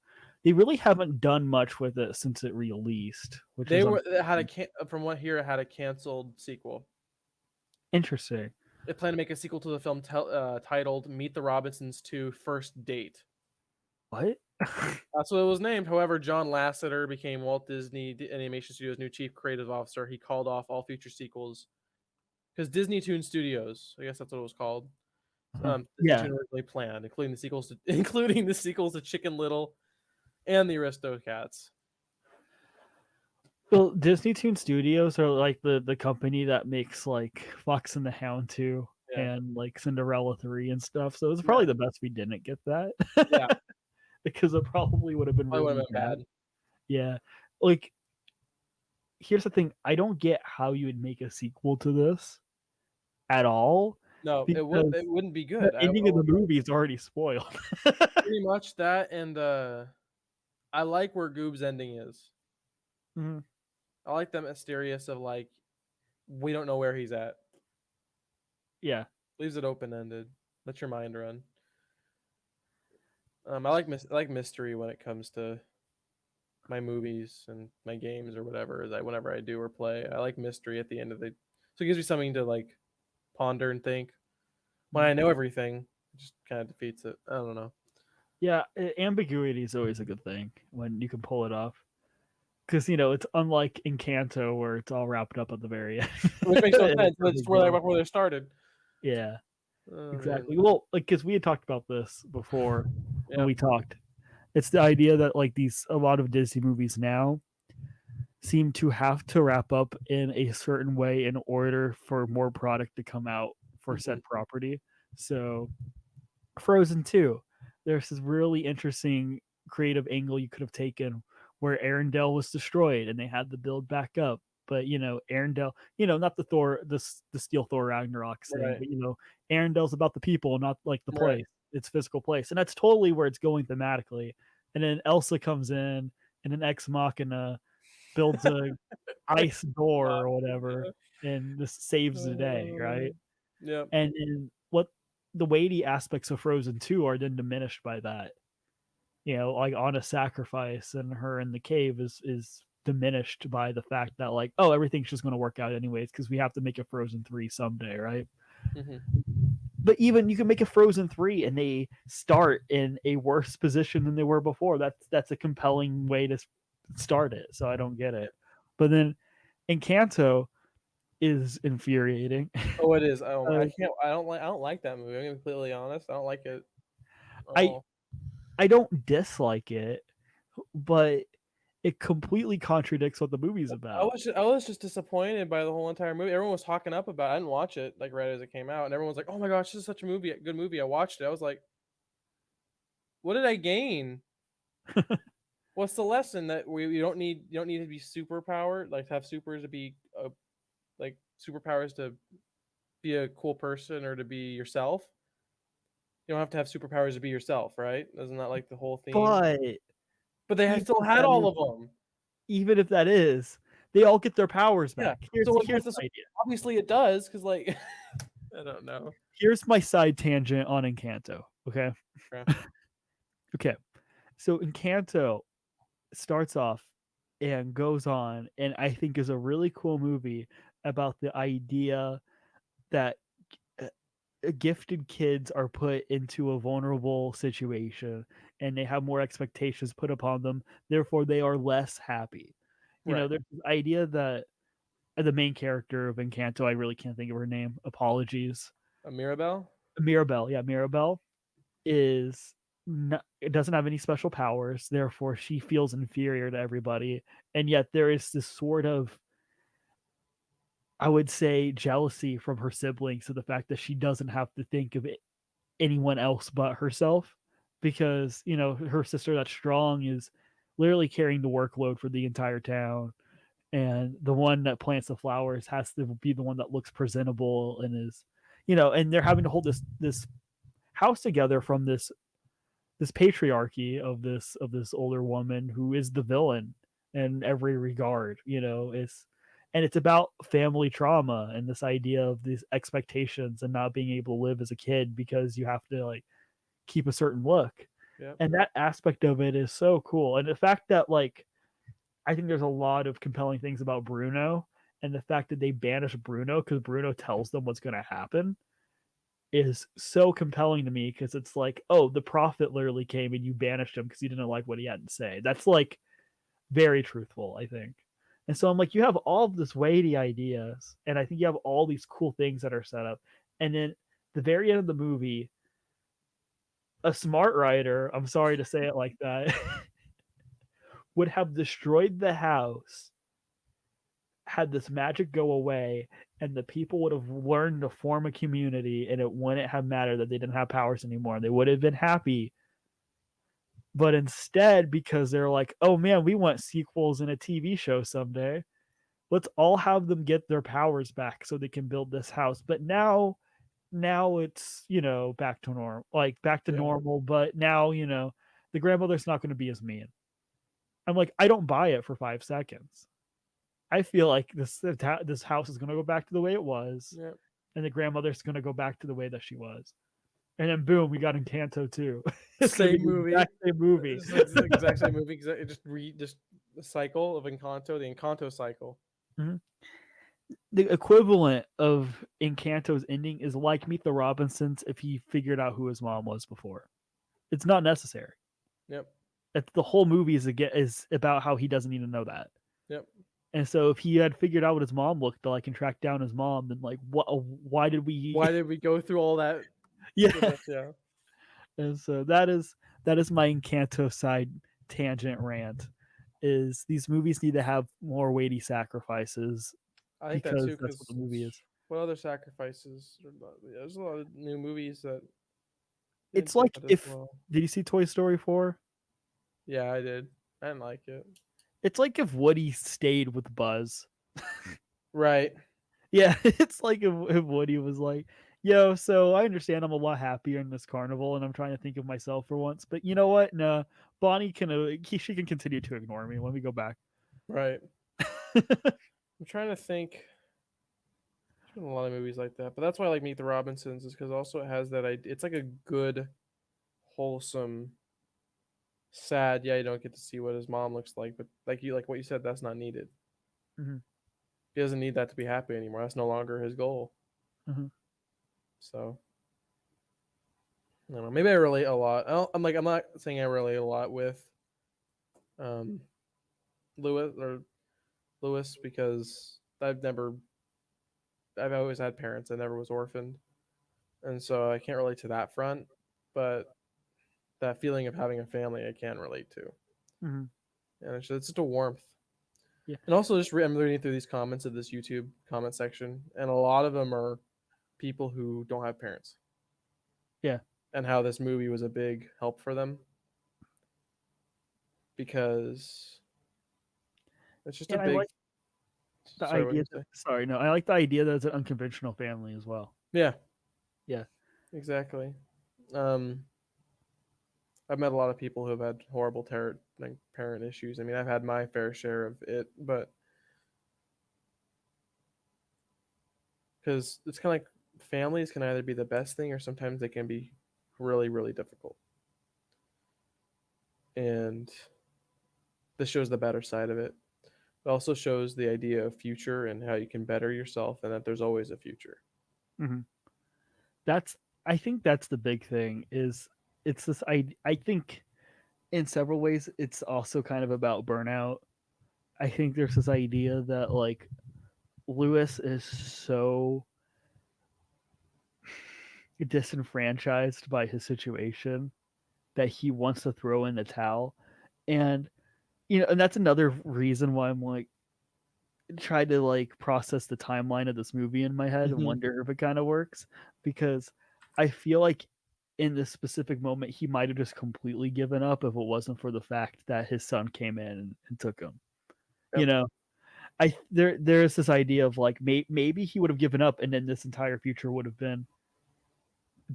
They really haven't done much with it since it released, which is it had from what here it had a canceled sequel. interesting. It planned to make a sequel to the film titled "Meet the Robinsons 2: First Date." What? That's what it was named. However, John Lasseter became Walt Disney Animation Studios' new chief creative officer. He called off all future sequels because Disney Toon Studios, I guess that's what it was called. Disney Yeah. Toon originally planned, including the sequels to Chicken Little and the Aristocats. Well, Disney Toon Studios are like the company that makes like Fox and the Hound 2 Yeah, and like Cinderella 3 and stuff. So it's yeah, probably the best we didn't get that yeah. because it probably would have been Probably would really have been bad. bad. Yeah. Like, here's the thing, I don't get how you would make a sequel to this at all No, it would. because It wouldn't be the good. ending of the movie is already spoiled. Pretty much that, and I like where Goob's ending is. Mhm. I like that mysterious of like we don't know where he's at. Yeah. Leaves it open ended. Let your mind run. I like mystery when it comes to my movies and my games or whatever. That whenever I do or play, I like mystery at the end of the. So it gives me something to like ponder and think. When I know everything, it just kind of defeats it. I don't know. Yeah, ambiguity is always a good thing when you can pull it off. Because it's unlike Encanto where it's all wrapped up at the very end. Which makes no And sense. it's But it's perfect villain. where they started. Yeah, Oh man. exactly. Well, like because we had talked about this before when Yeah. we talked. It's the idea that like a lot of Disney movies now seem to have to wrap up in a certain way in order for more product to come out for Mhm. said property. So Frozen 2, there's this really interesting creative angle you could have taken where Arendelle was destroyed and they had to build back up. But Arendelle, not the Steel Thor Ragnarok thing, Right. but Arendelle's about the people, not like the Right. place, its physical place, and that's totally where it's going thematically. And then Elsa comes in, and an Ex Machina builds a Like, ice door or boxes, whatever, yeah. and this saves the day, right? Yep. And in what the weighty aspects of Frozen 2 are then diminished by that. You know, like Anna's sacrifice and her in the cave is diminished by the fact that like, oh, everything's just gonna work out anyways because we have to make a Frozen 3 someday, right? Mhm. But even you can make a Frozen 3 and they start in a worse position than they were before. That's a compelling way to start it. So I don't get it. But then Encanto is infuriating. Oh, it is. I Uh, can't. I don't like that movie. I'm gonna be completely honest. I don't like it at I all. I don't dislike it, but it completely contradicts what the movie's about. I was just disappointed by the whole entire movie. Everyone was talking up about it. I didn't watch it like right as it came out, and everyone was like, "Oh my gosh, this is such a movie, good movie." I watched it. I was like, "What did I gain? What's the lesson that you don't need to be super powered, like to have supers to be like superpowers to be a cool person or to be yourself. You don't have to have superpowers to be yourself, right? Isn't that like the whole theme? But But they even still if had that all is of them. even if that is, they all get their powers Yeah. back. So like, Here's what's the the idea. obviously it does because like I don't know. Here's my side tangent on Encanto. Okay. Okay. Okay. So Encanto starts off and goes on, and I think is a really cool movie about the idea that uh, gifted kids are put into a vulnerable situation and they have more expectations put upon them. Therefore, they are less happy. You know, Right. there's this idea that the main character of Encanto, I really can't think of her name. Apologies. A Mirabelle? Mirabelle. Yeah, Mirabelle is not, it doesn't have any special powers, therefore she feels inferior to everybody, and yet there is this sort of, I would say, jealousy from her siblings to the fact that she doesn't have to think of anyone else but herself, because you know her sister that's strong is literally carrying the workload for the entire town, and the one that plants the flowers has to be the one that looks presentable and is, you know, and they're having to hold this house together from this patriarchy of this older woman who is the villain in every regard, you know. It's about family trauma and this idea of these expectations and not being able to live as a kid because you have to like keep a certain look. Yep. And that aspect of it is so cool. And the fact that like I think there's a lot of compelling things about Bruno, and the fact that they banish Bruno because Bruno tells them what's going to happen is so compelling to me, because it's like, oh, the prophet literally came and you banished him because you didn't like what he had to say. That's like very truthful, I think. And so I'm like, you have all of this weighty ideas, and I think you have all these cool things that are set up. And then the very end of the movie, a smart writer, I'm sorry to say it like that, would have destroyed the house had this magic go away, and the people would have learned to form a community, and it wouldn't have mattered that they didn't have powers anymore. They would have been happy. But instead, because they're like, oh man, we want sequels in a TV show someday, let's all have them get their powers back so they can build this house. But now it's, you know, back to normal, like back to Yeah. normal, but now, you know, the grandmother's not going to be as mean. I'm like, I don't buy it for 5 seconds. I feel like this house is going to go back to the way it was, Yep. and the grandmother's going to go back to the way that she was. And then boom, we got Encanto too. It's going to Same be the movie. exact same movie. It's the exact same movie. Just the cycle of Encanto, the Encanto cycle. Mhm. The equivalent of Encanto's ending is like Meet the Robinsons if he figured out who his mom was before. It's not necessary. Yep. The whole movie is about how he doesn't even know that. Yep. And so if he had figured out what his mom looked like and tracked down his mom, then like what? Why did we? Why did we go through all that Yeah. goodness? Yeah. And so that is my Encanto side tangent rant. Is these movies need to have more weighty sacrifices I think that because too, that's what the because movie is. what other sacrifices? There's a lot of new movies that It's didn't do like that as if well. did you see Toy Story 4? Yeah, I did. I didn't like it. It's like if Woody stayed with Buzz. Right. Yeah, it's like if Woody was like, "Yo, so I understand I'm a lot happier in this carnival, and I'm trying to think of myself for once, but you know what? No, Bonnie can she can continue to ignore me. Let me go back." Right. I'm trying to think. There's been a lot of movies like that, but that's why I like Meet the Robinsons is because also it has that idea. It's like a good, wholesome, sad. Yeah, you don't get to see what his mom looks like, but like what you said, that's not needed. Mm-hmm. He doesn't need that to be happy anymore. That's no longer his goal. Mm-hmm. So I don't know. Maybe I relate a lot. I'm not saying I relate a lot with um Lewis because I've always had parents. I never was orphaned, and so I can't relate to that front. But that feeling of having a family, I can relate to, Mm-hmm. and it's just a warmth. Yeah. And also, I'm reading through these comments of this YouTube comment section, and a lot of them are people who don't have parents. Yeah. And how this movie was a big help for them because it's just a And I big. like the Sorry, what idea you that, say? sorry, no, I like the idea that it's an unconventional family as well. Yeah, Yeah. exactly. Um, I've met a lot of people who have had horrible parent issues. I mean, I've had my fair share of it, but because it's kind of like families can either be the best thing or sometimes they can be really, really difficult. And this shows the better side of it. It also shows the idea of future and how you can better yourself and that there's always a future. Mm-hmm. That's, I think that's the big thing is it's this, I think in several ways it's also kind of about burnout. I think there's this idea that like Lewis is so disenfranchised by his situation that he wants to throw in the towel. And and that's another reason why I'm like try to like process the timeline of this movie in my head and Mm-hmm. wonder if it kind of works because I feel like in this specific moment he might have just completely given up if it wasn't for the fact that his son came in and took him. You Yep. know, there's this idea of like maybe he would have given up and then this entire future would have been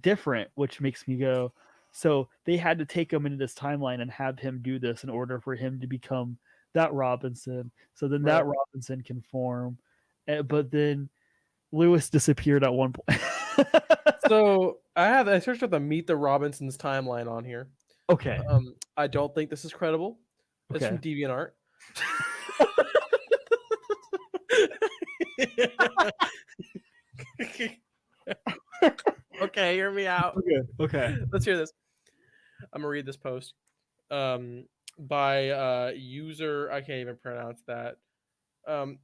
different, which makes me go, so they had to take him into this timeline and have him do this in order for him to become that Robinson. So then that Right. Robinson can form. But then Lewis disappeared at one point. So I searched up the Meet the Robinsons timeline on here. Okay. I don't think this is credible. It's from Okay. DeviantArt. Okay, hear me out. Okay. Okay. Let's hear this. I'm gonna read this post by user. I can't even pronounce that. Um,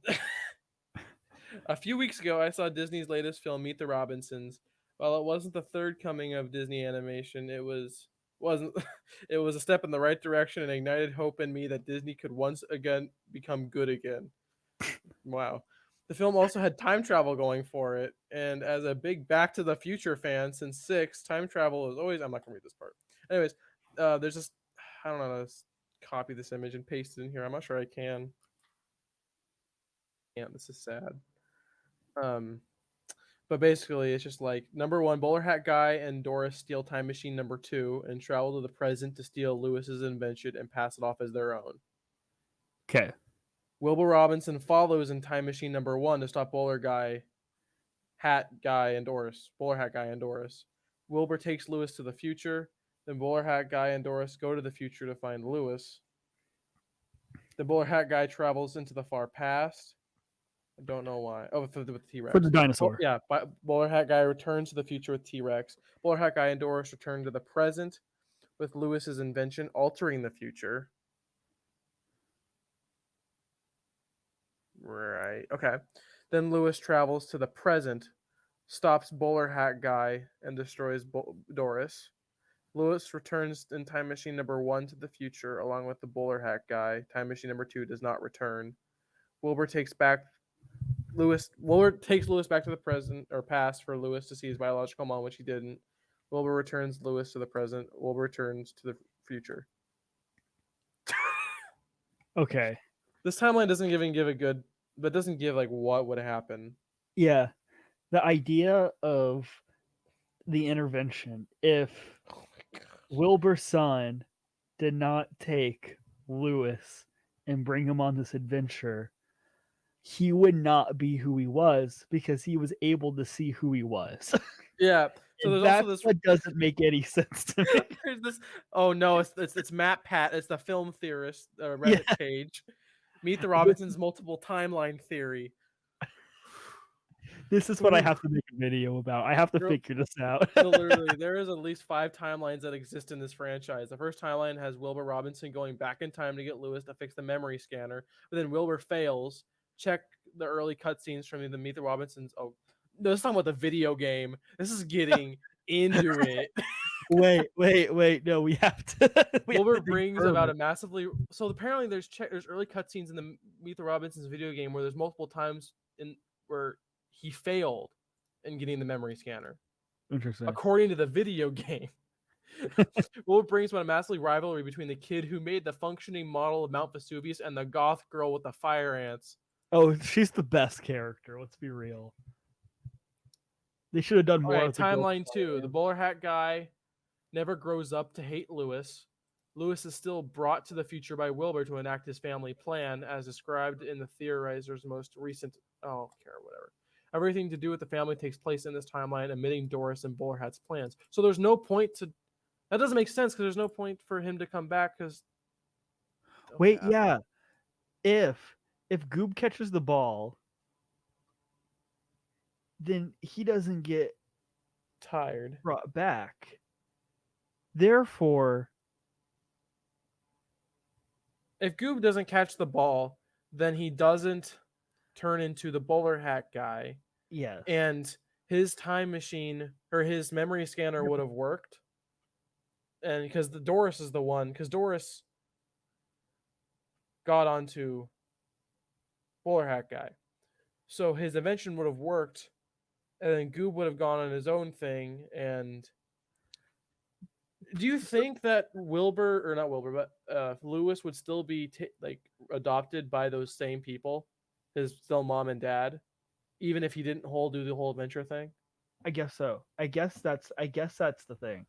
a few weeks ago, I saw Disney's latest film, Meet the Robinsons. While it wasn't the third coming of Disney animation, wasn't it was a step in the right direction and ignited hope in me that Disney could once again become good again. Wow. The film also had time travel going for it, and as a big Back to the Future fan since 6, time travel is always. I'm not gonna read this part. Anyways, there's this. I don't know how to copy this image and paste it in here. I'm not sure I can. Yeah, this is sad. Um, but basically, it's just like number one, bowler hat guy and Doris steal time machine number 2 and travel to the present to steal Lewis's invention and pass it off as their own. Okay. Wilbur Robinson follows in time machine number 1 to stop bowler hat guy and Doris. Bowler hat guy and Doris. Wilbur takes Lewis to the future. Then bowler hat guy and Doris go to the future to find Lewis. The bowler hat guy travels into the far past. I don't know why. Oh, with T-Rex. For the dinosaur. Yeah, bowler hat guy returns to the future with T-Rex. Bowler hat guy and Doris return to the present with Lewis's invention altering the future. Right. Okay. Then Lewis travels to the present, stops bowler hat guy, and destroys Doris. Lewis returns in time machine number 1 to the future along with the bowler hat guy. Time machine number 2 does not return. Wilbur takes Lewis back to the present or past for Lewis to see his biological mom, which he didn't. Wilbur returns Lewis to the present. Wilbur returns to the future. Okay. This timeline doesn't even give a good, but doesn't give like what would happen. Yeah. The idea of the intervention, if Oh my god. Wilbur's son did not take Lewis and bring him on this adventure, he would not be who he was because he was able to see who he was. Yeah. So And there's also that's this. what doesn't make any sense to me. There's this. Oh no, it's Matt Pat. It's the film theorist Yeah, Reddit page. Meet the this, Robinsons multiple timeline theory. this is what I have to make a video about. I have to Girl, figure this out. no, literally, there is at least 5 timelines that exist in this franchise. The first timeline has Wilbur Robinson going back in time to get Lewis to fix the memory scanner, but then Wilbur fails. Check the early cutscenes from the Meet the Robinsons. Oh, no, let's talk about the video game. This is getting into it. Wait. No, we have to. We have Wilbur to brings confirm about it. a massively. So apparently, there's early cutscenes in the Meet the Robinsons video game where there's multiple times in where he failed in getting the memory scanner. Interesting. According to the video game. Will brings about a massive rivalry between the kid who made the functioning model of Mount Vesuvius and the goth girl with the fire ants. Oh, she's the best character. Let's be real. They should have done more. Okay, With the girl timeline with 2. fire. The bowler hat guy never grows up to hate Lewis. Lewis is still brought to the future by Wilbur to enact his family plan, as described in the theorizer's most recent. Oh, care, whatever. Everything to do with the family takes place in this timeline, omitting Doris and Bowler Hat's plans. So there's no point to. That doesn't make sense because there's no point for him to come back. Because Wait, yeah. If Goob catches the ball, then he doesn't get tired. brought back. Therefore, If Goob doesn't catch the ball, then he doesn't turn into the bowler hat guy, yes. and his time machine or his memory scanner would have worked. And because Doris is the one, because Doris got onto bowler hat guy, so his invention would have worked, and then Goob would have gone on his own thing. And do you think that Wilbur, or not Wilbur, but Lewis would still be adopted by those same people, his still mom and dad, even if he didn't do the whole adventure thing? I guess so. I guess that's the thing.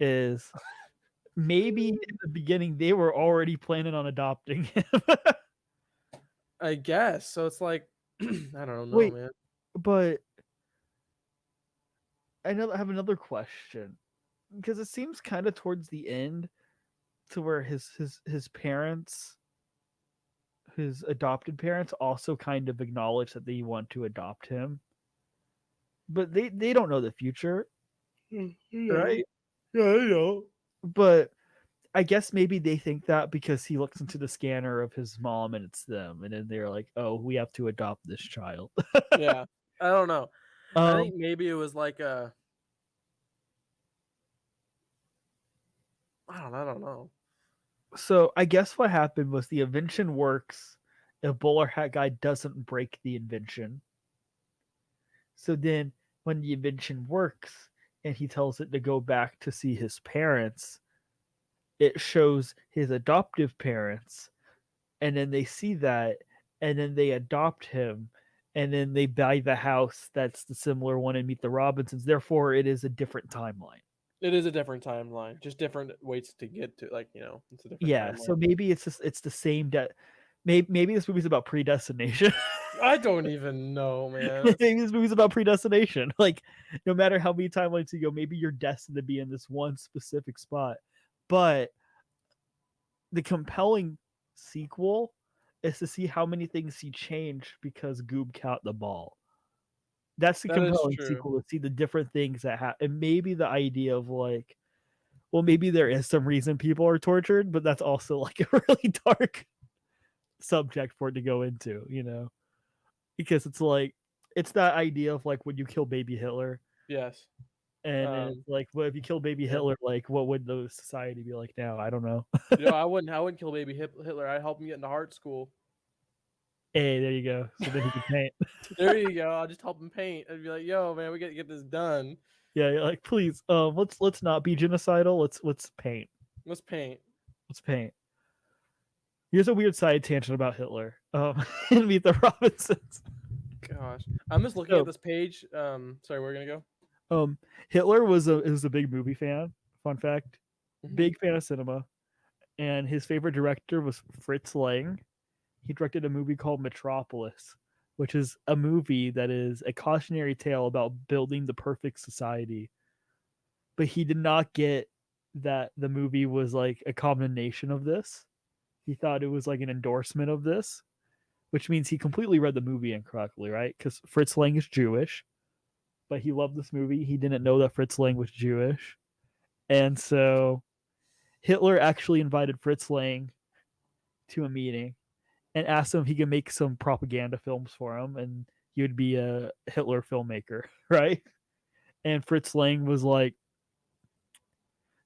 Is maybe in the beginning they were already planning on adopting him. I guess. So it's like I don't know, Wait, man. but I have another question. Because it seems kind of towards the end to where his parents, his adopted parents, also kind of acknowledge that they want to adopt him, but they don't know the future, right? Yeah, I know. But I guess maybe they think that because he looks into the scanner of his mom and it's them, and then they're like, "Oh, we have to adopt this child." Yeah, I don't know. I think maybe it was like a. I don't know. So I guess what happened was the invention works if bowler hat guy doesn't break the invention. So then when the invention works and he tells it to go back to see his parents, it shows his adoptive parents, and then they see that, and then they adopt him, and then they buy the house that's the similar one and Meet the Robinsons. Therefore, it is a different timeline. It is a different timeline, just different ways to get to, it's a different timeline. So maybe it's the same. Maybe this movie's about predestination. I don't even know, man. Maybe this movie's about predestination. Like, no matter how many timelines you go, maybe you're destined to be in this one specific spot. But the compelling sequel is to see how many things he changed because Goob caught the ball. That's the compelling sequel, to see the different things that happen. And maybe the idea of like, well, maybe there is some reason people are tortured, but that's also like a really dark subject for it to go into, because it's like, it's that idea of like, would you kill baby Hitler? Yes. And it's like, well, if you kill baby Hitler, like, what would the society be like now? I don't know. I wouldn't kill baby Hitler. I'd help him get into art school. Hey, there you go. So then he can paint. There you go. I'll just help him paint. I'd be like, yo, man, we got to get this done. Yeah, you're like, please, let's not be genocidal. Let's paint. Let's paint. Let's paint. Here's a weird side tangent about Hitler. In Meet the Robinsons. Gosh, I'm just looking at this page. Sorry, where are we gonna go? Hitler was a big movie fan. Fun fact, big fan of cinema, and his favorite director was Fritz Lang. He directed a movie called Metropolis, which is a movie that is a cautionary tale about building the perfect society. But he did not get that the movie was like a condemnation of this. He thought it was like an endorsement of this, which means he completely read the movie incorrectly, right? Because Fritz Lang is Jewish, but he loved this movie. He didn't know that Fritz Lang was Jewish. And so Hitler actually invited Fritz Lang to a meeting and asked him if he could make some propaganda films for him and he would be a Hitler filmmaker, right? And Fritz Lang was like,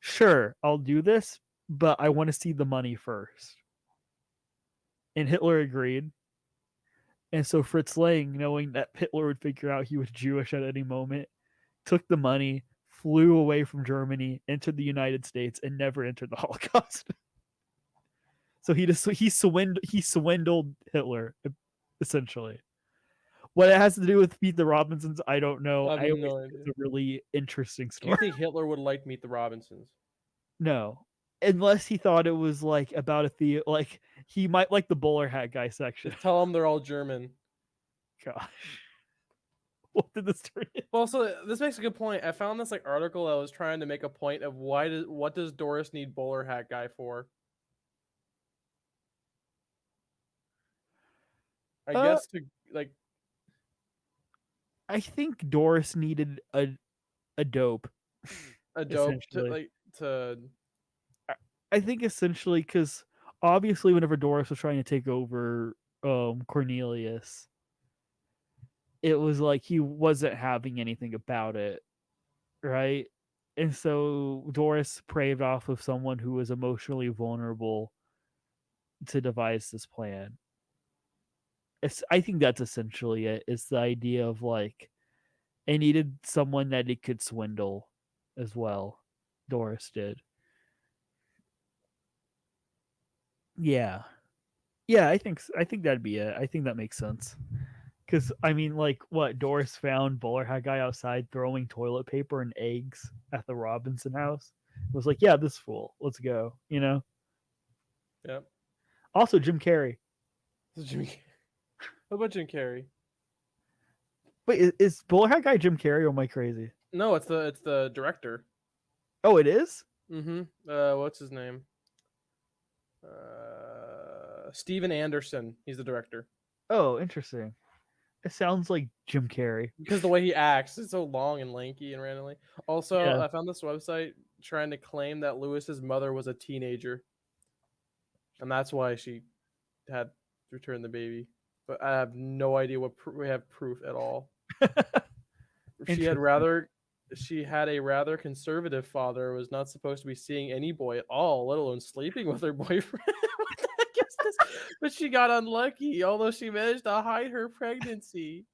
sure, I'll do this, but I want to see the money first. And Hitler agreed. And so Fritz Lang, knowing that Hitler would figure out he was Jewish at any moment, took the money, flew away from Germany, entered the United States, and never entered the Holocaust. So he swindled Hitler, essentially. What it has to do with Meet the Robinsons, I don't know. I have I always no think it's idea. a really interesting Do you story. think Hitler would like Meet the Robinsons? No, unless he thought it was like about like he might like the bowler hat guy section. Just tell them they're all German. Gosh, what did this turn into? Well, so this makes a good point. I found this like article that was trying to make a point of what does Doris need bowler hat guy for? I guess to like I think Doris needed a dope. a dope to Essentially, like to I think essentially because obviously whenever Doris was trying to take over Cornelius, it was like he wasn't having anything about it, right? And so Doris preyed off of someone who was emotionally vulnerable to devise this plan. I think that's essentially it. It's the idea of like it needed someone that it could swindle as well. Doris did. Yeah. Yeah, I think that'd be it. I think that makes sense. Because I mean, like, what Doris found bowler hat guy outside throwing toilet paper and eggs at the Robinson house. It was like, yeah, this fool, let's go. You know. yeah. Also, Jim Carrey. This is Jimmy. What about Jim Carrey? Wait, is bowler hat guy Jim Carrey or am I crazy? No, it's the director. Oh, it is. Mm-hmm. What's his name? Steven Anderson. He's the director. Oh, interesting. It sounds like Jim Carrey. Because the way he acts is so long and lanky and randomly. Also, Yeah. I found this website trying to claim that Lewis's mother was a teenager, and that's why she had to return the baby. But I have no idea what we have proof at all. She had a rather conservative father. Was not supposed to be seeing any boy at all, let alone sleeping with her boyfriend. What the heck is this? But she got unlucky, although she managed to hide her pregnancy.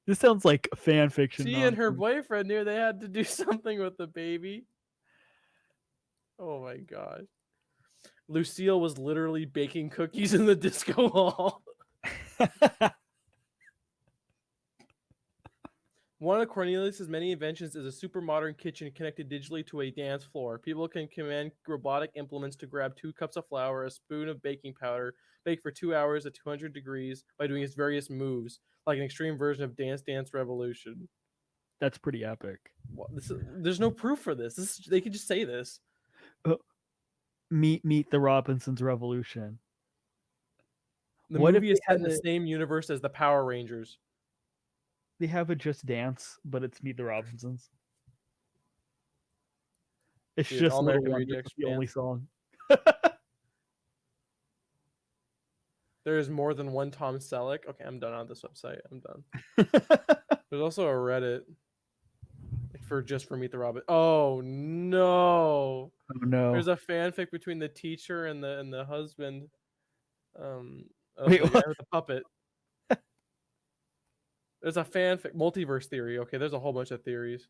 This sounds like fan fiction. She and her boyfriend knew they had to do something with the baby. Oh my gosh. Lucille was literally baking cookies in the disco hall. One of Cornelius's many inventions is a super modern kitchen connected digitally to a dance floor. People can command robotic implements to grab 2 cups of flour, a spoon of baking powder, bake for 2 hours at 200 degrees by doing its various moves, like an extreme version of Dance Dance Revolution. That's pretty epic. There's no proof for this. They could just say this. Meet the Robinsons Revolution. The movie is set in the same universe as the Power Rangers. They have a Just Dance, but it's Meet the Robinsons. It's just All Little American Wonder, Rejects the only song. There is more than one Tom Selleck. Okay, I'm done on this website. I'm done. There's also a Reddit for Meet the Robin. Oh no! Oh no! There's a fanfic between the teacher and the husband. Wait, the guy with the puppet. There's a fanfic multiverse theory. Okay, there's a whole bunch of theories.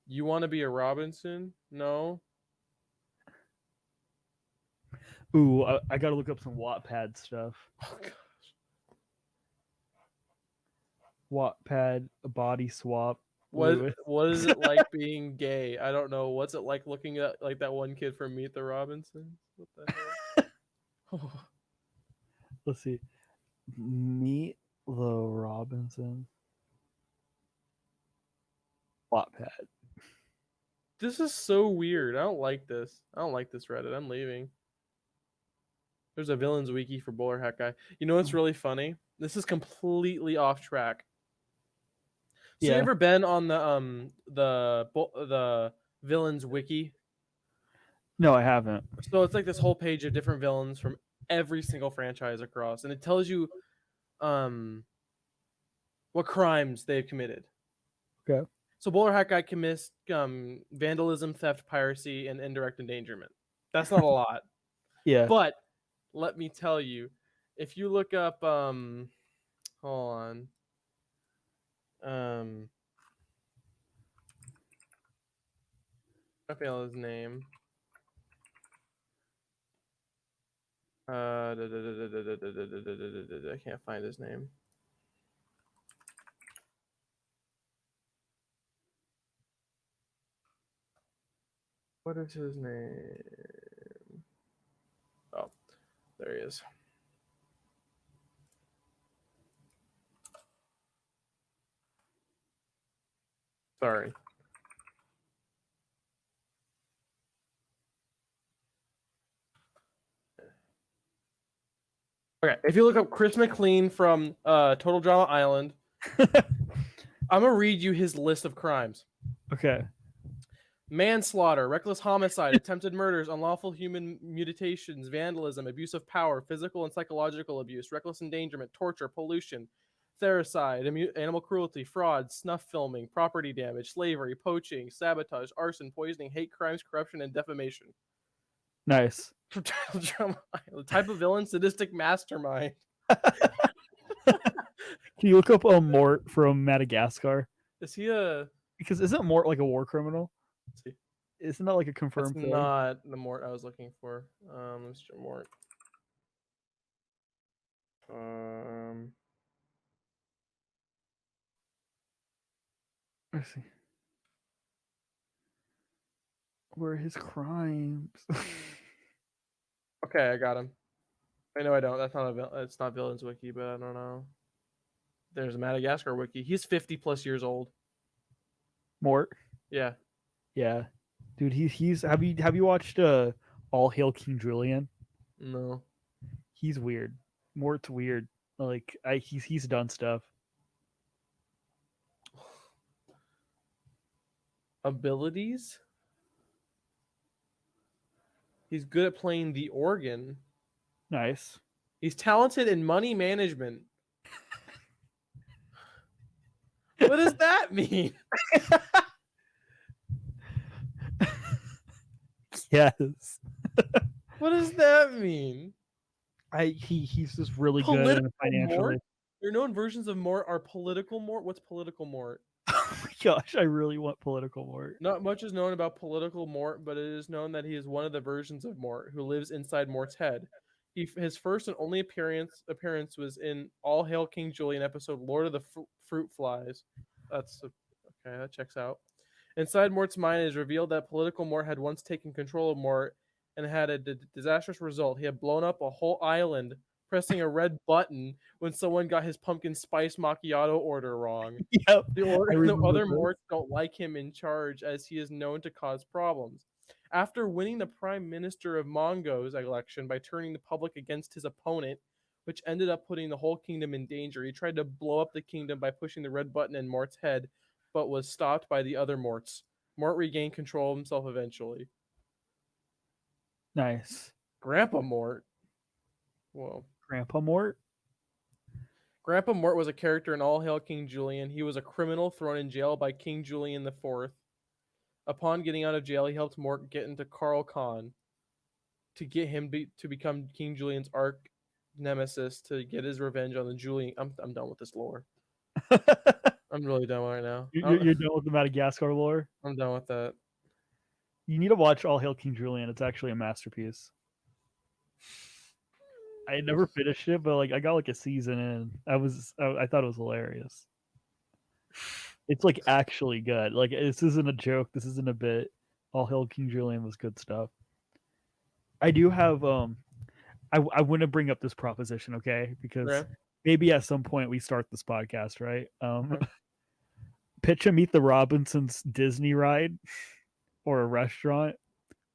You want to be a Robinson? No. Ooh, I gotta look up some Wattpad stuff. Oh gosh. Wattpad body swap. What is it like being gay? I don't know. What's it like looking at like that one kid from Meet the Robinsons? What the hell? Let's see. Meet the Robinson. Wattpad. This is so weird. I don't like this. I don't like this Reddit. I'm leaving. There's a villains wiki for Bowler Hat Guy. You know what's really funny? This is completely off track. So you Yeah. ever been on the villains wiki? No, I haven't. So it's like this whole page of different villains from every single franchise across, and it tells you what crimes they've committed. Okay. So Bowler Hat Guy commits vandalism, theft, piracy, and indirect endangerment. That's not a lot. Yeah. But let me tell you, if you look up hold on. I fail his name. I can't find his name. What is his name? Oh, there he is. Sorry. Okay, if you look up Chris McLean from Total Drama Island, I'm gonna read you his list of crimes: Okay. manslaughter, reckless homicide, attempted murders, unlawful human mutilations, vandalism, abuse of power, physical and psychological abuse, reckless endangerment, torture, pollution, thericide, animal cruelty, fraud, snuff filming, property damage, slavery, poaching, sabotage, arson, poisoning, hate crimes, corruption, and defamation. Nice. The type of villain, sadistic mastermind. Can you look up Mort from Madagascar? Is he a? Because isn't Mort like a war criminal? Let's see. Isn't that like a That's confirmed thing? not the Mort I was looking for. Mr. Mort. Let's see. Where are his crimes? Okay, I got him. I know I don't. That's not it's not Villains Wiki, but I don't know. There's a Madagascar Wiki. He's 50 plus years old. Mort. Yeah. Yeah. Dude, he's have you watched All Hail King Julian? No. He's weird. Mort's weird. Like he's done stuff. Abilities? He's good at playing the organ. Nice. He's talented in money management. What does that mean? Yes. What does that mean? He's just really Political good in financially. Mort? Your known versions of Mort are political Mort. What's political Mort? Oh my gosh, I really want political Mort. Not much is known about political Mort, but it is known that he is one of the versions of Mort who lives inside Mort's head. His first and only appearance was in All Hail King Julian episode Lord of the Fruit Flies. Okay, that checks out. Inside Mort's mind, it is revealed that political Mort had once taken control of Mort and had a disastrous result. He had blown up a whole island, pressing a red button when someone got his pumpkin spice macchiato order wrong. Yep. The other Morts don't like him in charge as he is known to cause problems. After winning the Prime Minister of Mongo's election by turning the public against his opponent, which ended up putting the whole kingdom in danger, he tried to blow up the kingdom by pushing the red button in Mort's head, but was stopped by the other Morts. Mort regained control of himself eventually. Nice. Grandpa Mort. Whoa. Grandpa Mort? Grandpa Mort was a character in All Hail King Julian. He was a criminal thrown in jail by King Julian IV. Upon getting out of jail, he helped Mort get into Karl Khan to get him to become King Julian's arch nemesis to get his revenge on the Julian. I'm done with this lore. I'm really done right now. You're done with the Madagascar lore? I'm done with that. You need to watch All Hail King Julian. It's actually a masterpiece. I never finished it, but like I got like a season in. I thought it was hilarious. It's like actually good. Like this isn't a joke. This isn't a bit. All Hail King Julian was good stuff. I do have I want to bring up this proposition, okay? Because maybe at some point we start this podcast, right? Okay. Pitch a Meet the Robinsons Disney ride or a restaurant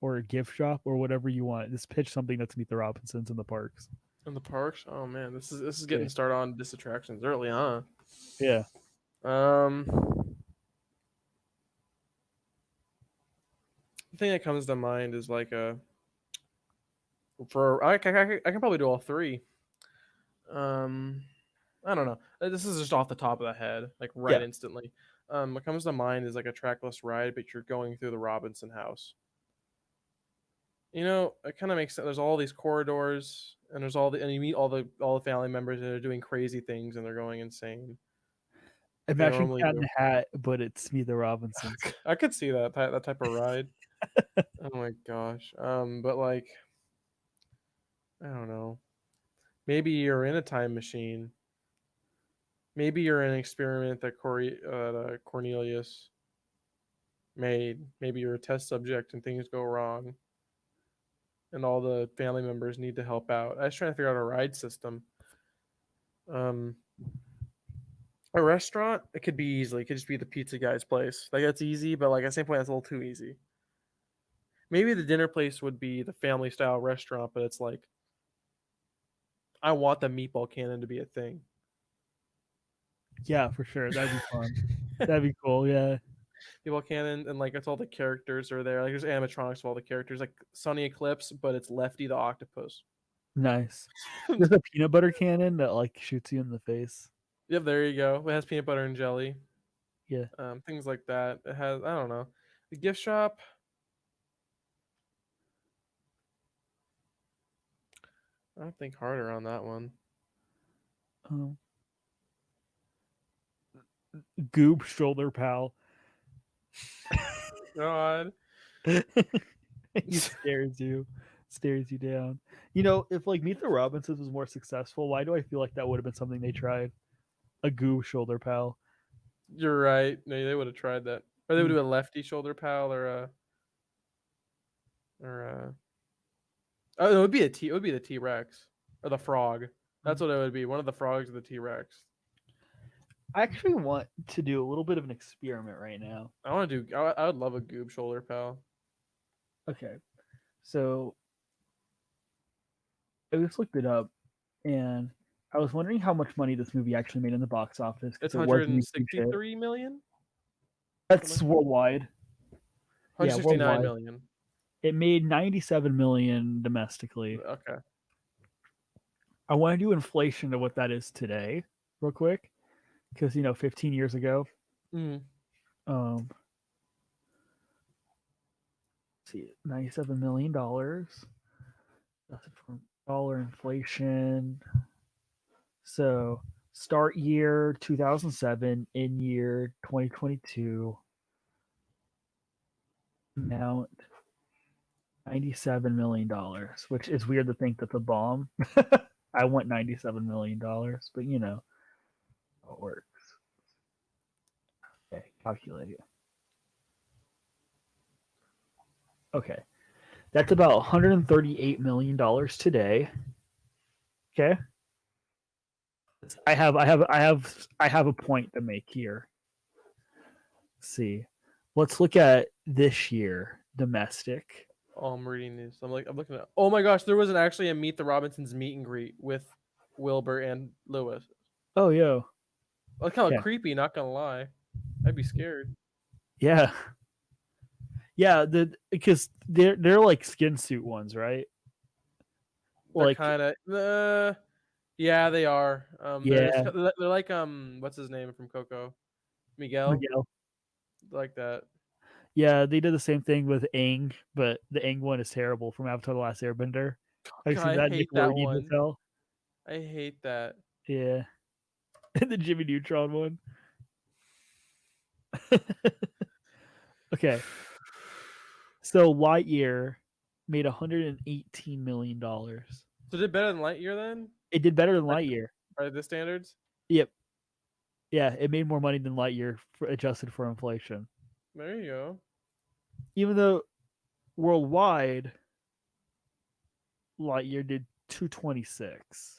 or a gift shop or whatever you want. Just pitch something that's Meet the Robinsons in the parks. In the parks. Oh man, this is Yeah. getting started on disattractions early, huh? Yeah. Um, the thing that comes to mind is like I can probably do all three. Um, I don't know. This is just off the top of the head, like right Yeah. instantly. What comes to mind is like a trackless ride, but you're going through the Robinson house. You know, it kind of makes sense. There's all these corridors, and and you meet all the family members that are doing crazy things, and they're going insane. Like they Imagine normally Cat in do. the Hat, but it's Meet the Robinsons. I could see that type of ride. Oh my gosh. But like I don't know. Maybe you're in a time machine. Maybe you're in an experiment that Cornelius made. Maybe you're a test subject and things go wrong, and all the family members need to help out. I was trying to figure out a ride system. Um, a restaurant, it could be easily. It could just be the pizza guy's place. Like that's easy, but like at the same point, that's a little too easy. Maybe the dinner place would be the family style restaurant, but it's like I want the meatball cannon to be a thing. Yeah, for sure. That'd be fun. That'd be cool. Yeah. Meatball cannon, and like it's all the characters are there. Like there's animatronics of all the characters, like Sunny Eclipse, but it's Lefty the octopus. Nice. There's a peanut butter cannon that like shoots you in the face. Yep, there you go. It has peanut butter and jelly, Yeah. things like that. It has I don't know. The gift shop. I think harder on that one. Um, Goob shoulder pal. God. He stares you down. You know, if like Meet the Robinsons was more successful, why do I feel like that would have been something they tried? A Goob shoulder pal. You're right. No, they would have tried that, or they would Mm. do a Lefty shoulder pal, or oh, it would be a T. It would be the T Rex or the frog. That's what it would be. One of the frogs or the T Rex. I actually want to do a little bit of an experiment right now. I want to do. I would love a Goob shoulder pal. Okay, so I just looked it up, and I was wondering how much money this movie actually made in the box office It's because it wasn't a huge hit. 163 million. That's worldwide. Yeah, 169 worldwide. million. It made 97 million domestically. Okay. I want to do inflation to what that is today, real quick, because 15 years ago. Mm. Let's see, $97 million. That's from dollar inflation. So start year 2007, in year 2022. Amount $97 million, which is weird to think that the bomb. I want $97 million, but how it works. Okay, calculate it. Okay, that's about $138 million today. Okay, I have a point to make here. Let's see, let's look at this year domestic. Oh, I'm reading this. I'm looking at. Oh my gosh, there wasn't actually a Meet the Robinsons meet and greet with Wilbur and Lewis. Oh, yo. That's kind of creepy. Not gonna lie, I'd be scared. Yeah. Yeah, because they're like skin suit ones, right? They're Like kind of. Yeah, they are. Yeah. They're like what's his name from Coco? Miguel. Like that. Yeah, they did the same thing with Aang, but the Aang one is terrible from Avatar: The Last Airbender. Have you seen that hate that Nickelodeon one. Hotel? I hate that. Yeah. The Jimmy Neutron one. Okay. So Lightyear made $118 million. So it did better than Lightyear then? It did better than Lightyear. By the standards? Yep. Yeah, it made more money than Lightyear adjusted for inflation. There you go. Even though worldwide, Lightyear did 226.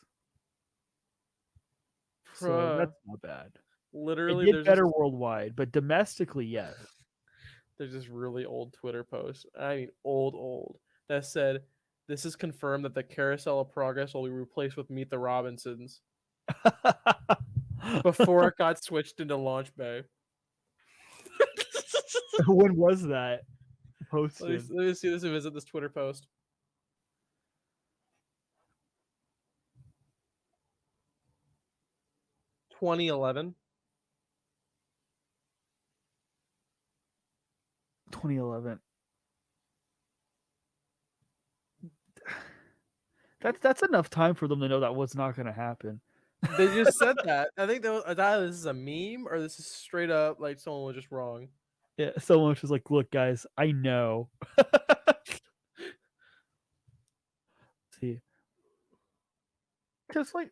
so that's not bad. It Literally, did there's better just, worldwide, but domestically, yes. there's this really old Twitter post. I mean, old, that said, "This is confirmed that the Carousel of Progress will be replaced with Meet the Robinsons," before it got switched into Launch Bay. When was that Let me, posted? let me see this and visit this Twitter post. 2011. 2011. That's enough time for them to know that was not going to happen. They just said that. I think that either this is a meme or this is straight up like someone was just wrong. Yeah, someone was just like, "Look, guys, I know." See, because like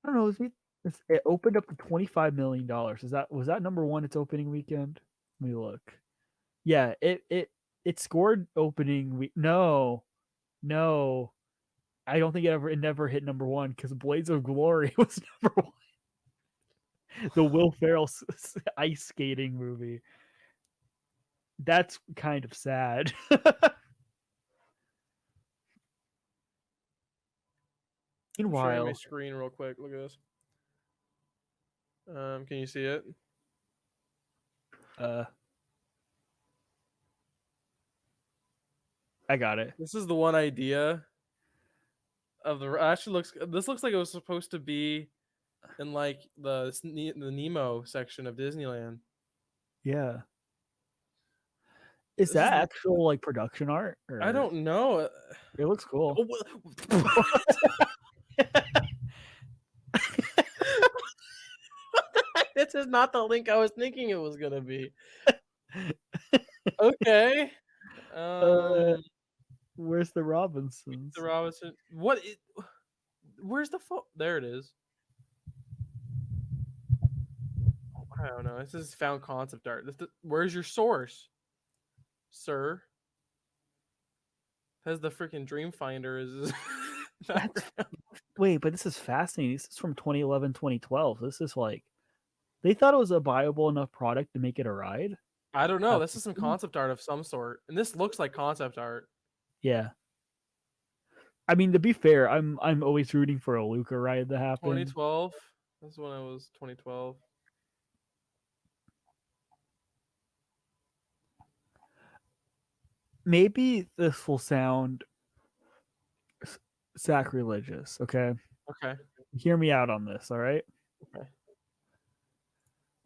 I don't know, it opened up to $25 million. Was that number one its opening weekend? Let me look. Yeah, it scored opening week. No, I don't think it never hit number one because Blades of Glory was number one. The Will Ferrell ice skating movie. That's kind of sad. I'm sharing my Meanwhile, screen real quick. Look at this. Can you see it? I got it. This is the one idea of the. Actually, this looks like it was supposed to be in like the Nemo section of Disneyland. Yeah. Is This that is. actual like production art? I Or don't know. it looks cool. This is not the link I was thinking it was gonna be. Okay. Where's the Robinsons? The Robinson. What? Where's the phone? There it is. I don't know. This is found concept art. Where's your source, sir? Has the freaking Dreamfinder is. Wait, but this is fascinating. This is from 2011, 2012. This is like they thought it was a viable enough product to make it a ride. I don't know. This is some concept art of some sort, and this looks like concept art. Yeah. I mean, to be fair, I'm always rooting for a Luca ride to happen. 2012. That's when I was 2012. Maybe this will sound sacrilegious, okay? Okay. Hear me out on this, all right? Okay.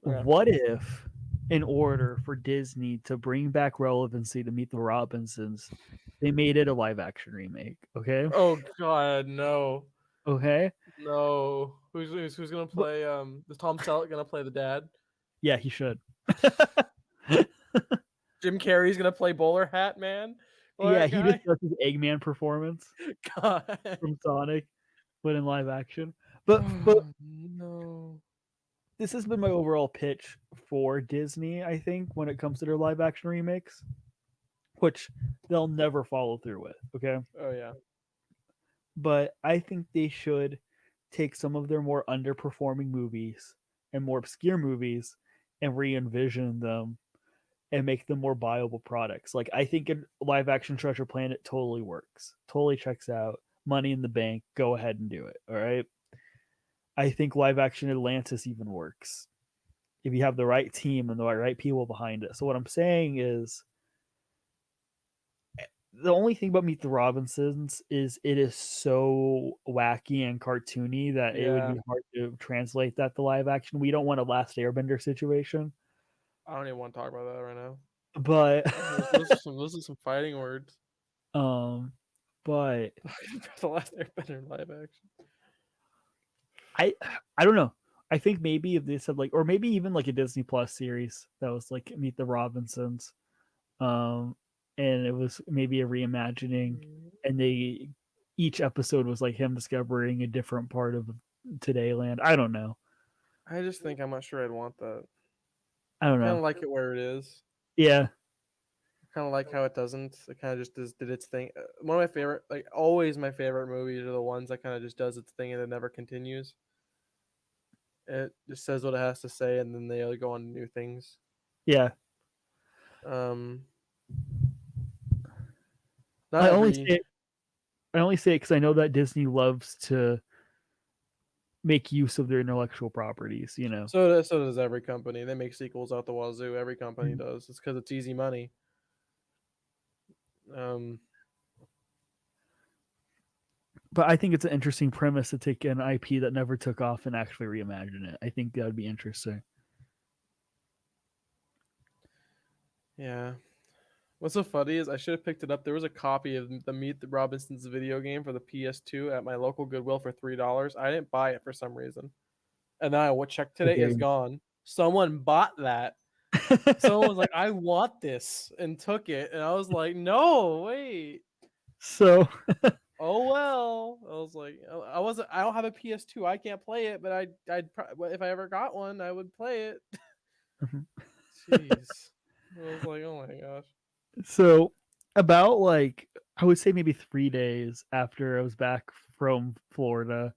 What if, in order for Disney to bring back relevancy to Meet the Robinsons, they made it a live action remake, okay? Oh God, no. Okay? No. Who's gonna play? Is Tom Selleck gonna play the dad? Yeah, he should. Jim Carrey's gonna play Bowler Hat Man. Yeah, he just does his Eggman performance God. from Sonic, but in live action. But no. This has been my overall pitch for Disney, I think, when it comes to their live action remakes, which they'll never follow through with, okay? Oh yeah. But I think they should take some of their more underperforming movies and more obscure movies and re-envision them and make them more viable products. Like I think a live action Treasure Planet totally works. Totally checks out. Money in the bank, go ahead and do it. All right. I think live action Atlantis even works if you have the right team and the right people behind it. So what I'm saying is the only thing about Meet the Robinsons is it is so wacky and cartoony that it would be hard to translate that to live action. We don't want a Last Airbender situation. I don't even want to talk about that right now. But those are some fighting words. But the Last Airbender live action. I don't know. I think maybe if they said like, or maybe even like a Disney Plus series that was like Meet the Robinsons, and it was maybe a reimagining, and each episode was like him discovering a different part of Todayland. I don't know. I just think I'm not sure I'd want that. I don't know. I kind of like it where it is. Yeah. kind of like how it doesn't. It kind of just did its thing. One of my favorite, like always my favorite movies are the ones that kind of just does its thing and it never continues. It just says what it has to say and then they go on to new things. Yeah. Um, not I only every. say it, I only say it because I know that Disney loves to make use of their intellectual properties. You know. So does every company. They make sequels out the wazoo. Every company Mhm. does. It's because it's easy money. Um, But I think it's an interesting premise to take an IP that never took off and actually reimagine it. I think that would be interesting. yeah. What's so funny is I should have picked it up. There was a copy of the Meet the Robinsons video game for the PS2 at my local Goodwill for $3. I didn't buy it for some reason, and then I checked today. It's Okay. gone. Someone bought that. Someone was like, "I want this," and took it, and I was like, "No, wait." So Oh well. I was like, I wasn't. I don't have a PS2. I can't play it, but if I ever got one, I would play it. Jeez. I was like, oh my gosh. so about like I would say maybe 3 days after I was back from Florida,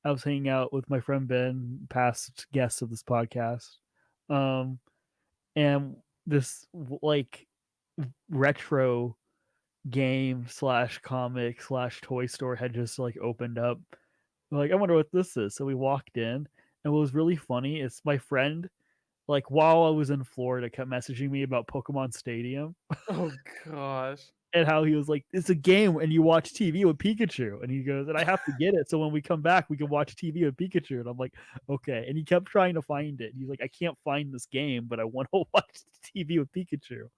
I was hanging out with my friend Ben, past guest of this podcast. Um and this like retro game slash comic slash toy store had just like opened up. We're like, I wonder what this is. So we walked in, and what was really funny is my friend, like while I was in Florida, kept messaging me about Pokemon Stadium Oh gosh. and how he was like, it's a game and you watch TV with Pikachu. And he goes, and I have to get it. So when we come back, we can watch TV with Pikachu. And I'm like, okay. And he kept trying to find it. He's like, I can't find this game, but I want to watch TV with Pikachu.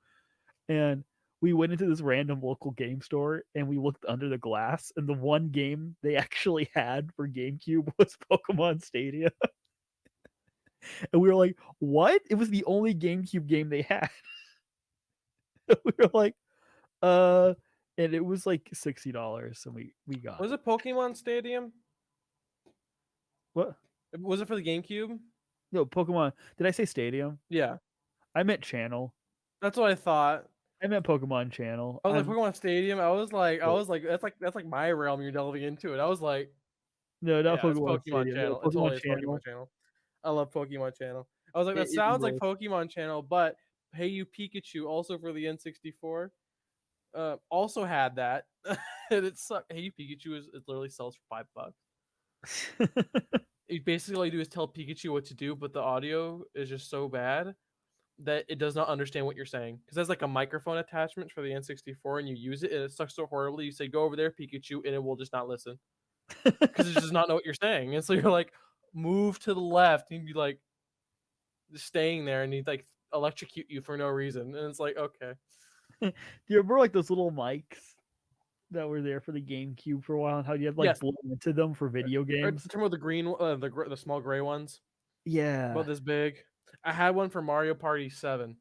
And we went into this random local game store and we looked under the glass, and the one game they actually had for GameCube was Pokemon Stadium. And we were like, what? It was the only GameCube game they had. We were like, uh, and it was like $60, and we got Was it. it Pokemon Stadium? What? Was it for the GameCube? No, Pokemon. Did I say Stadium? Yeah, I meant Channel. that's what I thought. I meant Pokemon Channel. I was like Pokemon Stadium. Yeah. That's like my realm. You're delving into it. I was like, No, not yeah, it's Pokemon Pokemon Stadium. No, Channel. It Pokemon totally is Pokemon Channel. Channel. I love Pokemon Channel. I was like, that It sounds like was. Pokemon Channel, but Hey You Pikachu, also for the N64, also had that, and it sucked. Hey You Pikachu it literally sells for $5. Basically all you do is tell Pikachu what to do, but the audio is just so bad that it does not understand what you're saying. Because there's like a microphone attachment for the N64, and you use it, and it sucks so horribly. You say, "Go over there, Pikachu," and it will just not listen because it does not know what you're saying. And so you're like, "Move to the left," and you'd be like, just staying there, and he'd like electrocute you for no reason. And it's like, okay, Do you remember like those little mics that were there for the GameCube for a while, and how you had like yes. blow into them for video Or games? talking about the green, the small gray ones, Yeah, about this big. I had one for Mario Party 7.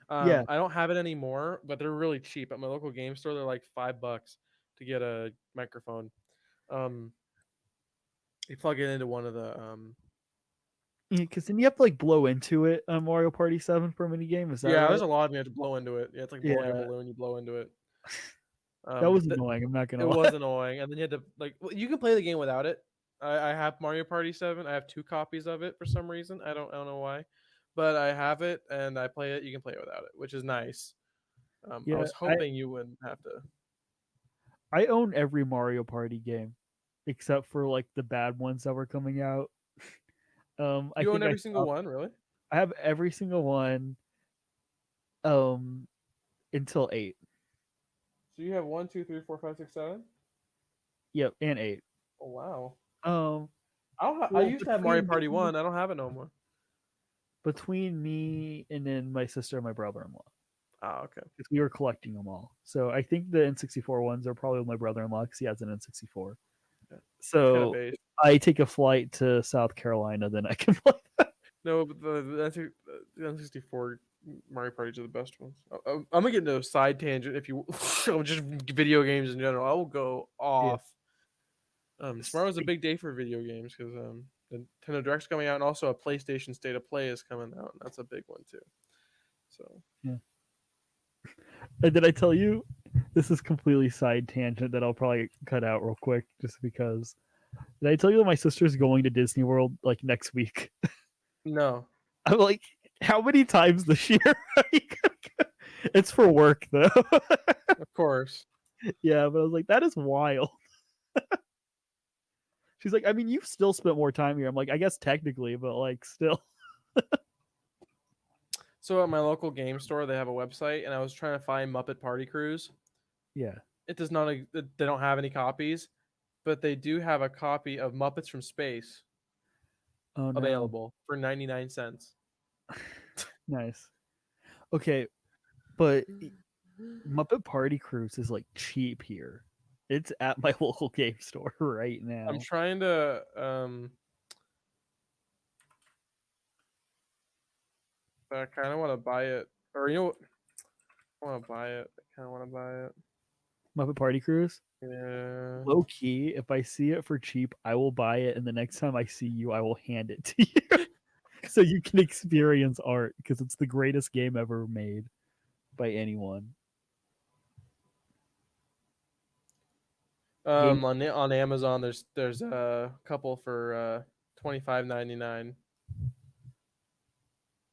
yeah. I don't have it anymore, but they're really cheap at my local game store. They're like $5 to get a microphone. Um, you plug it into one of the Because then you have to like blow into it on Mario Party 7 for a mini game. Is that yeah, right? there's a lot of them you have to blow into it. Yeah, it's like blowing a Yeah, balloon. You blow into it. that was Th- annoying. I'm not it gonna lie. was annoying, and then you had to like you can play the game without it. I have Mario Party 7. I have 2 copies of it for some reason. I don't know why, but I have it and I play it. You can play it without it, which is nice. I Yeah, was hoping you wouldn't have to. I own every Mario Party game except for like the bad ones that were coming out. I You own think I every single stopped. one, really? I have every single one um until 8. So you have 1, 2, 3, 4, 5, 6, 7. Yep, and 8. Oh wow. Um, I well, used to have Mario Party 1. I don't have it no more. between me and then my sister and my brother-in-law, Oh, okay. because we were collecting them all. So I think the N64 ones are probably with my brother-in-law because he has an N64. Yeah. It's kind of So based. I take a flight to South Carolina, then I can play. No, but the N64 Mario Parties are the best ones. I'm gonna get into a side tangent if you just video games in general. I will go Yeah. off. Tomorrow's a big day for video games because the Nintendo Direct's coming out, and also a PlayStation State of Play is coming out, and that's a big one too. So Yeah. And did I tell you? This is completely side tangent that I'll probably cut out real quick, just because. Did I tell you that my sister's going to Disney World like next week? No, I'm like, how many times this year? It's for work though. of course. Yeah, but I was like, that is wild. She's like, I mean, you've still spent more time here. I'm like, I guess technically, but like, still. So at my local game store, they have a website, and I was trying to find Muppet Party Cruise. Yeah. It does not. They don't have any copies, but they do have a copy of Muppets from Space Oh no. available for 99 cents. Nice. Okay, but Muppet Party Cruise is like cheap here. It's at my local game store right now. I'm trying to. I kind of want to buy it, or you know, what? I want to buy it. I kind of want to buy it. Muppet Party Cruise. Yeah. Low key, if I see it for cheap, I will buy it, and the next time I see you, I will hand it to you, so you can experience art because it's the greatest game ever made by anyone. Game On Amazon, there's a couple for $25.99.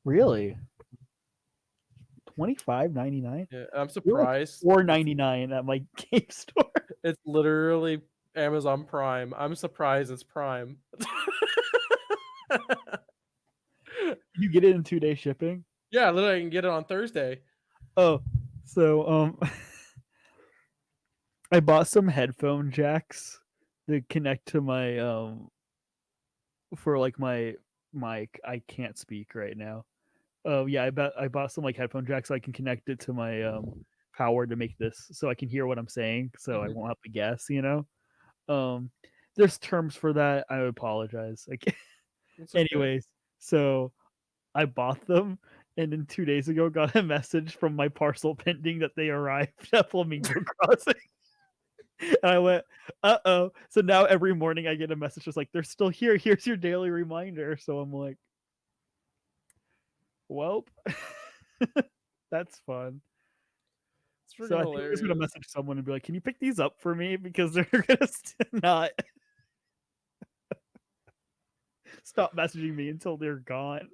really $25.99. Yeah, I'm You're like surprised. $4.99 at my game store. It's literally Amazon Prime. I'm surprised it's Prime. You get it in 2 day shipping. Yeah, literally, I can get it on Thursday. Oh, so I bought some headphone jacks that connect to my for like my mic. I can't speak right now. Oh yeah, I bought some like headphone jacks so I can connect it to my power to make this so I can hear what I'm saying so I Mhm. won't have to guess, you know. Um there's terms for that. I apologize. Like It's okay. anyways, so I bought them and then 2 days ago got a message from my parcel pending that they arrived at Flamingo Crossing. And I went, uh-oh. So now every morning I get a message just like, they're still here. Here's your daily reminder. So I'm like, welp. That's fun. It's So freaking I think I'm just gonna hilarious. message someone and be like, can you pick these up for me? Because they're gonna not stop messaging me until they're gone.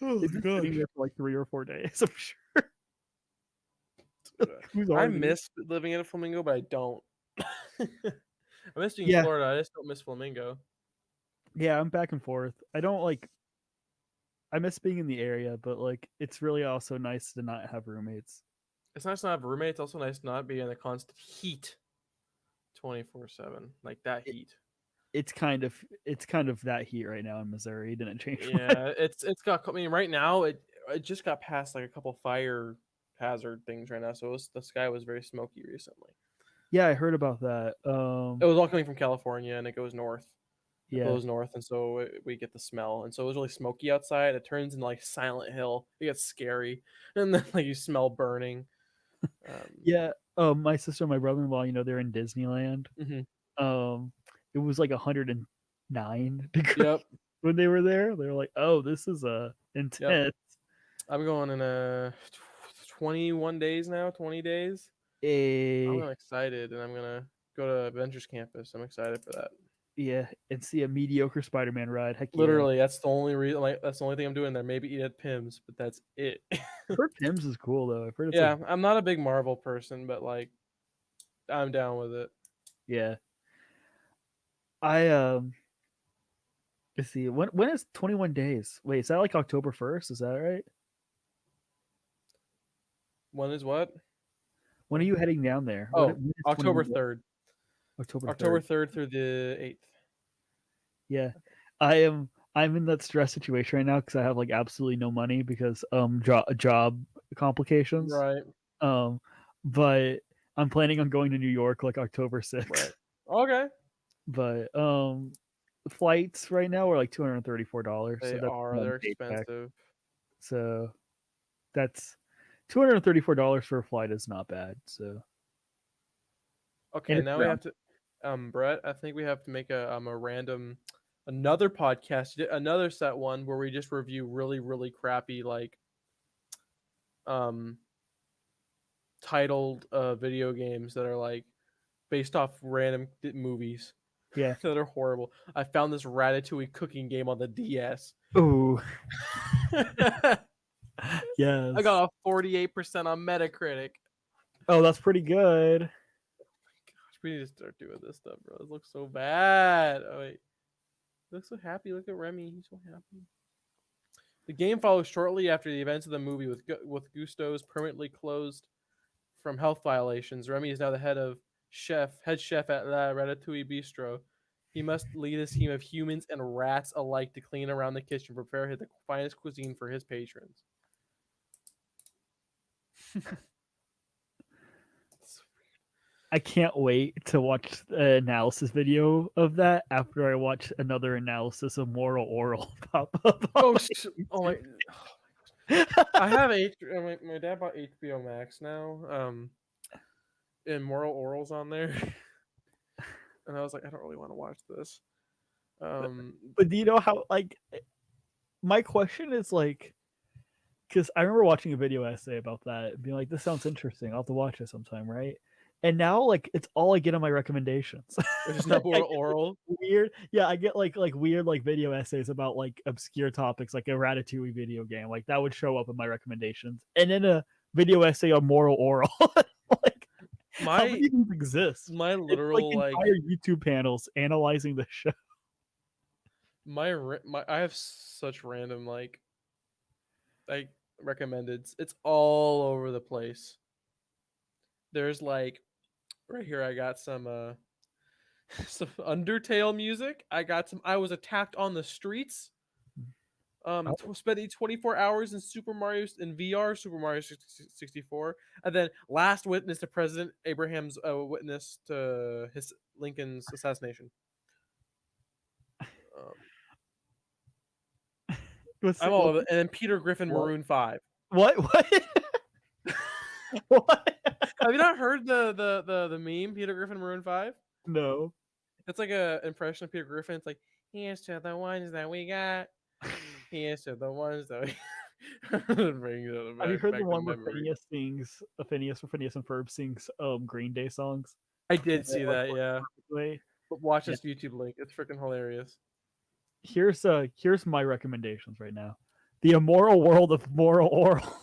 Oh They've been sitting gosh. there for like 3 or 4 days, I'm sure. Whose I are these? miss living in a Flamingo, but I don't. I miss being in Yeah. Florida. I just don't miss Flamingo. Yeah, I'm back and forth. I don't like I miss being in the area, but like it's really also nice to not have roommates. It's nice to not have roommates. It's also nice to not be in the constant heat 24/7. Like that It, heat. it's kind of that heat right now in Missouri. It didn't change much. Yeah, it's got. I mean, right now it just got past like a couple fire hazard things right now. So the sky was very smoky recently. Yeah, I heard about that. It was all coming from California, and it goes north. It Yeah. blows north, and so we get the smell. And so it was really smoky outside. It turns into like Silent Hill. It gets scary, and then like you smell burning. Yeah. My sister and my brother-in-law, they're in Disneyland. Mhm. Um, it was like 109 degrees Yep. when they were there. They were like, "Oh, this is Yep. intense." I'm going in 21 days now. 20 days. I'm A excited, and I'm gonna go to Adventures Campus. I'm excited for that. yeah, and see a mediocre Spider-Man ride. Heck yeah. Literally, that's the only reason. Like, that's the only thing I'm doing there. Maybe eat at Pim's, but that's it. I've heard Tim's is cool though. I've heard it's like Yeah, I'm not a big Marvel person, but like, I'm down with it. yeah. I let's see. When is 21 days? Wait, is that like October 1st? Is that right? When is what? When are you heading down there? Oh, When is October 21 days? 3rd. October October 3rd. 3rd through the 8th. Yeah. I'm in that stress situation right now because I have like absolutely no money because job complications. Right. Um but I'm planning on going to New York like October 6th. Right. Okay. But flights right now are like $234. So They that's are. one They're paycheck. expensive. So that's $234 for a flight is not bad. So and Okay, it's now we around. have to, Brett. I think we have to make a random, another podcast, another set one where we just review really really crappy like, um, titled video games that are like based off random movies Yeah. that are horrible. I found this Ratatouille cooking game on the DS. Ooh. I Yes. got a 48% on Metacritic. Oh, that's pretty good. Gosh, we need to start doing this stuff, bro. This looks so bad. Oh wait, he looks so happy. Look at Remy. He's so happy. The game follows shortly after the events of the movie, with Gusto's permanently closed from health violations. Remy is now the head chef at La Ratatouille Bistro. He must lead his team of humans and rats alike to clean around the kitchen, prepare the finest cuisine for his patrons. I can't wait to watch the analysis video of that after I watch another analysis of Moral Oral pop up. Oh my! I have my dad bought HBO Max now. And Moral Oral's on there, and I was like, I don't really want to watch this. But do you know how, like, my question is, like, because I remember watching a video essay about that, being like, this sounds interesting. I'll have to watch it sometime, right? And now, like, it's all I get on my recommendations. There's no Moral Oral. Weird. Yeah, I get like weird like video essays about like obscure topics, like a Ratatouille video game. Like that would show up in my recommendations. And then a video essay on Moral Oral. Like, how many of these exist? My literal like entire YouTube panels analyzing the show. I have such random like recommended. It's all over the place. There's like right here I got some Undertale music. I got some I Was Attacked on the Streets. Spending 24 hours in VR, Super Mario 64, and then Last Witness to President Abraham's witness to his Lincoln's assassination. I'm all of it. And then Peter Griffin, what? Maroon 5. What? What? Have you not heard the meme, Peter Griffin, Maroon 5? No. It's like a impression of Peter Griffin. It's like, here's to the ones that we got. Here's to the ones that we Have you heard the one where Phineas sings Phineas and Ferb sings Green Day songs? I did see that, yeah. But watch this YouTube link. It's freaking hilarious. Here's my recommendations right now. The Immoral World of Moral Oral.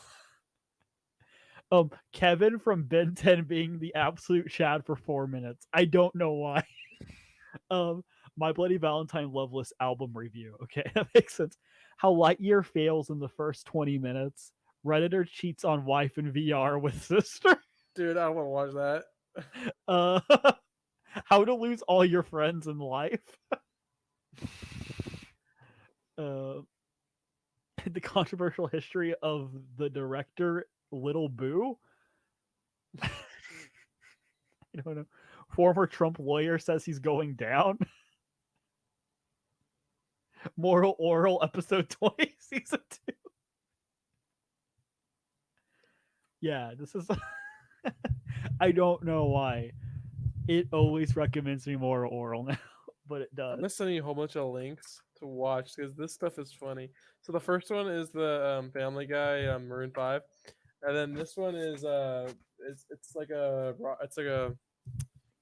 Kevin from Ben 10 being the absolute Chad for 4 minutes. I don't know why. My Bloody Valentine Loveless album review. Okay, that makes sense. How Lightyear fails in the first 20 minutes. Redditor cheats on wife in VR with sister. Dude, I want to watch that. How to lose all your friends in life. The controversial history of the director Little Boo. I don't know. Former Trump lawyer says he's going down. Moral Oral episode 20 season 2. Yeah, this is I don't know why it always recommends me Moral Oral now, but it does. I'm gonna send you a whole bunch of links to watch because this stuff is funny. So the first one is the Family Guy Maroon 5, and then this one is it's like a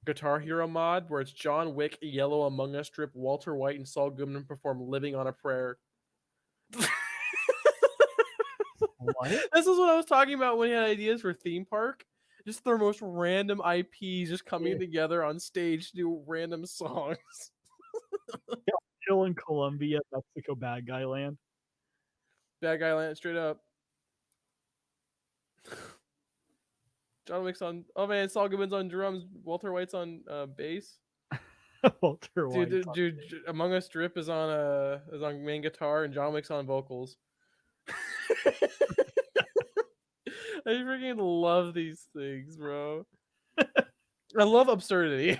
Guitar Hero mod where it's John Wick, Yellow Among Us strip, Walter White, and Saul Goodman perform "Living on a Prayer." What? This is what I was talking about when he had ideas for theme park. Just the most random IPs just coming together on stage to do random songs. Still in Colombia, Mexico, Bad Guy Land. Bad Guy Land, straight up. John Wick's on. Oh man, Saul Goodman's on drums. Walter White's on bass. Walter White. Dude, Among Us Drip is on main guitar, and John Wick's on vocals. I freaking love these things, bro. I love absurdity.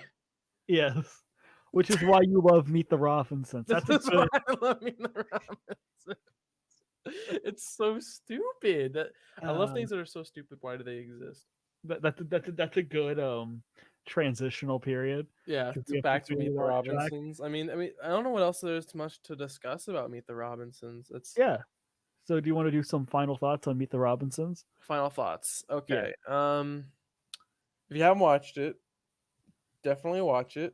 Yes, which is why you love Meet the Robinsons. That's why I love Meet the Robinsons. It's so stupid. I love things that are so stupid. Why do they exist? That's a good transitional period. Yeah, back to Meet the Robinsons. I mean, I don't know what else there's too much to discuss about Meet the Robinsons. It's So do you want to do some final thoughts on Meet the Robinsons? Final thoughts. Yeah. Okay. If you haven't watched it, definitely watch it.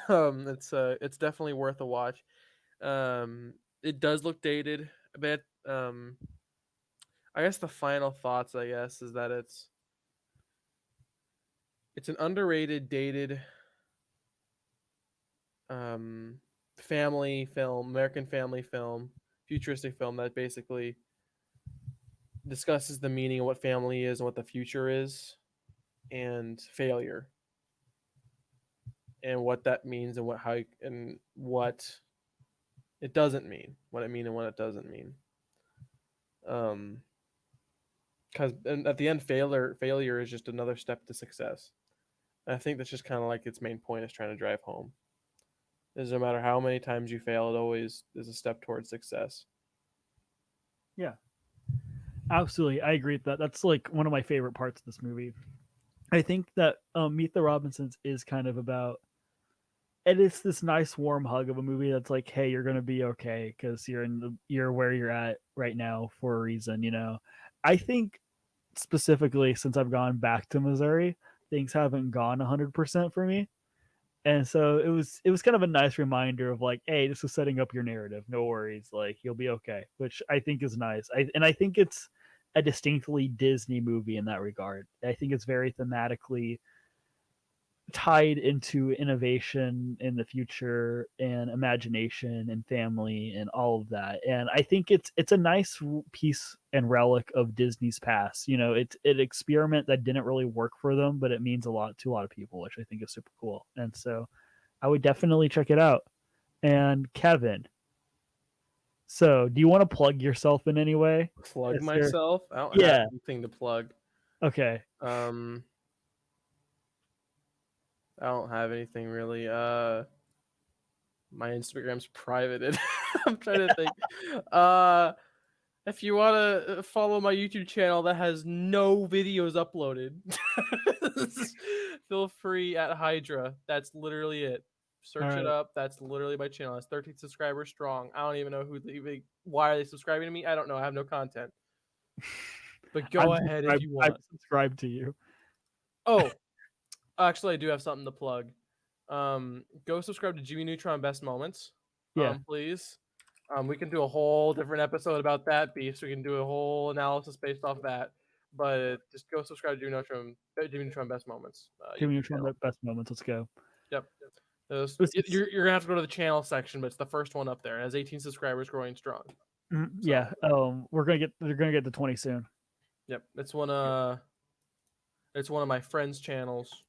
It's definitely worth a watch. It does look dated a bit. I guess the final thoughts, I guess, is that it's an underrated, dated family film, American family film, futuristic film that basically discusses the meaning of what family is and what the future is, and failure, and what that means, and and what it doesn't mean, what it means and what it doesn't mean. Um, because at the end, failure is just another step to success. And I think that's just kind of like its main point is trying to drive home. Is no matter how many times you fail, it always is a step towards success. Yeah. Absolutely. I agree with that. That's like one of my favorite parts of this movie. I think that Meet the Robinsons is kind of about, and it's this nice warm hug of a movie that's like, hey, you're gonna be okay because you're where you're at right now for a reason, you know. I think specifically since I've gone back to Missouri, things haven't gone 100% for me, and so it was kind of a nice reminder of like, hey, this is setting up your narrative. No worries, like you'll be okay, which I think is nice. I think it's a distinctly Disney movie in that regard. I think it's very thematically tied into innovation in the future and imagination and family and all of that. And I think it's a nice piece and relic of Disney's past. You know, it's an experiment that didn't really work for them, but it means a lot to a lot of people, which I think is super cool. And so I would definitely check it out. And Kevin, so do you want to plug yourself in any way? Plug Is there... myself? I don't have Yeah. anything to plug. Okay. I don't have anything really. My Instagram's privated. I'm trying to think. If you want to follow my YouTube channel that has no videos uploaded, feel free at Hydra. That's literally it. Search it up. That's literally my channel. It's 13 subscribers strong. I don't even know why are they subscribing to me. I don't know. I have no content. But go ahead if you want. I've subscribed to you. Oh, actually, I do have something to plug. Go subscribe to Jimmy Neutron Best Moments. Yeah. Please. We can do a whole different episode about that beast. We can do a whole analysis based off that. But just go subscribe to Jimmy Neutron Best Moments. Jimmy Neutron Best Moments. Let's go. Yep. You're gonna have to go to the channel section, but it's the first one up there. It has 18 subscribers, growing strong. Yeah. They're gonna get to 20 soon. Yep. It's one of my friends' channels.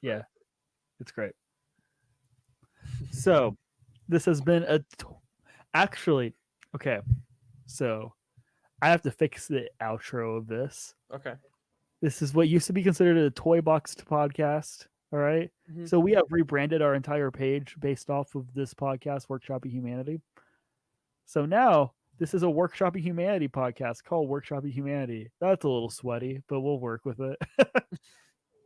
Yeah. It's great. So, this has been actually, okay. So, I have to fix the outro of this. Okay. This is what used to be considered a Toy Box podcast. All right. Mm-hmm. So, we have rebranded our entire page based off of this podcast, Workshopping Humanity. So, now this is a Workshopping Humanity podcast called Workshopping Humanity. That's a little sweaty, but we'll work with it.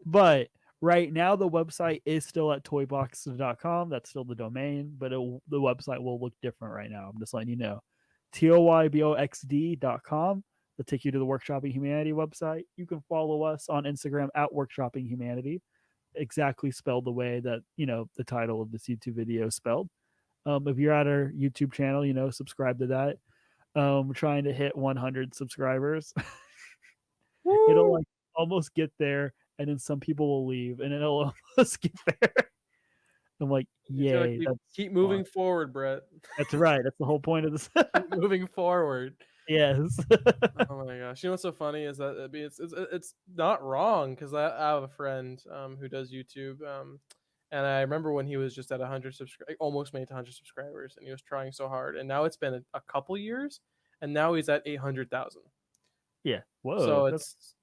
But right now, the website is still at toybox.com. That's still the domain, but the website will look different right now. I'm just letting you know. toyboxd.com. That'll take you to the Workshopping Humanity website. You can follow us on Instagram at Workshopping Humanity, exactly spelled the way that, you know, the title of this YouTube video is spelled. If you're at our YouTube channel, you know, subscribe to that. We're trying to hit 100 subscribers. It'll like almost get there. And then some people will leave, and it'll almost get there. I'm like, yay! Keep moving forward, Brett. That's right. That's the whole point of this. Keep moving forward. Yes. Oh my gosh! You know what's so funny is that it's not wrong, because I have a friend who does YouTube, and I remember when he was just at 100 subscribers, almost made 100 subscribers, and he was trying so hard, and now it's been a couple years, and now he's at 800,000. Yeah. Whoa. So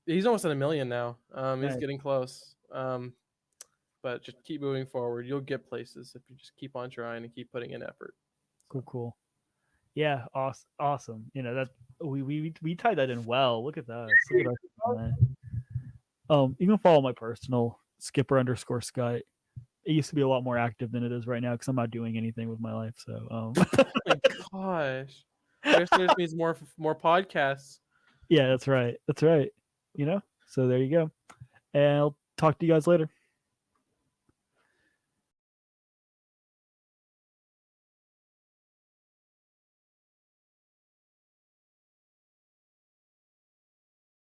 he's almost at 1 million now. He's getting close. But just keep moving forward. You'll get places if you just keep on trying and keep putting in effort. Cool. Yeah. Awesome. You know, that we tied that in well. Look at that. You can follow my personal Skipper_Scott. It used to be a lot more active than it is right now because I'm not doing anything with my life. So oh my gosh. I guess there just means more podcasts. Yeah, that's right. That's right. So there you go. And I'll talk to you guys later.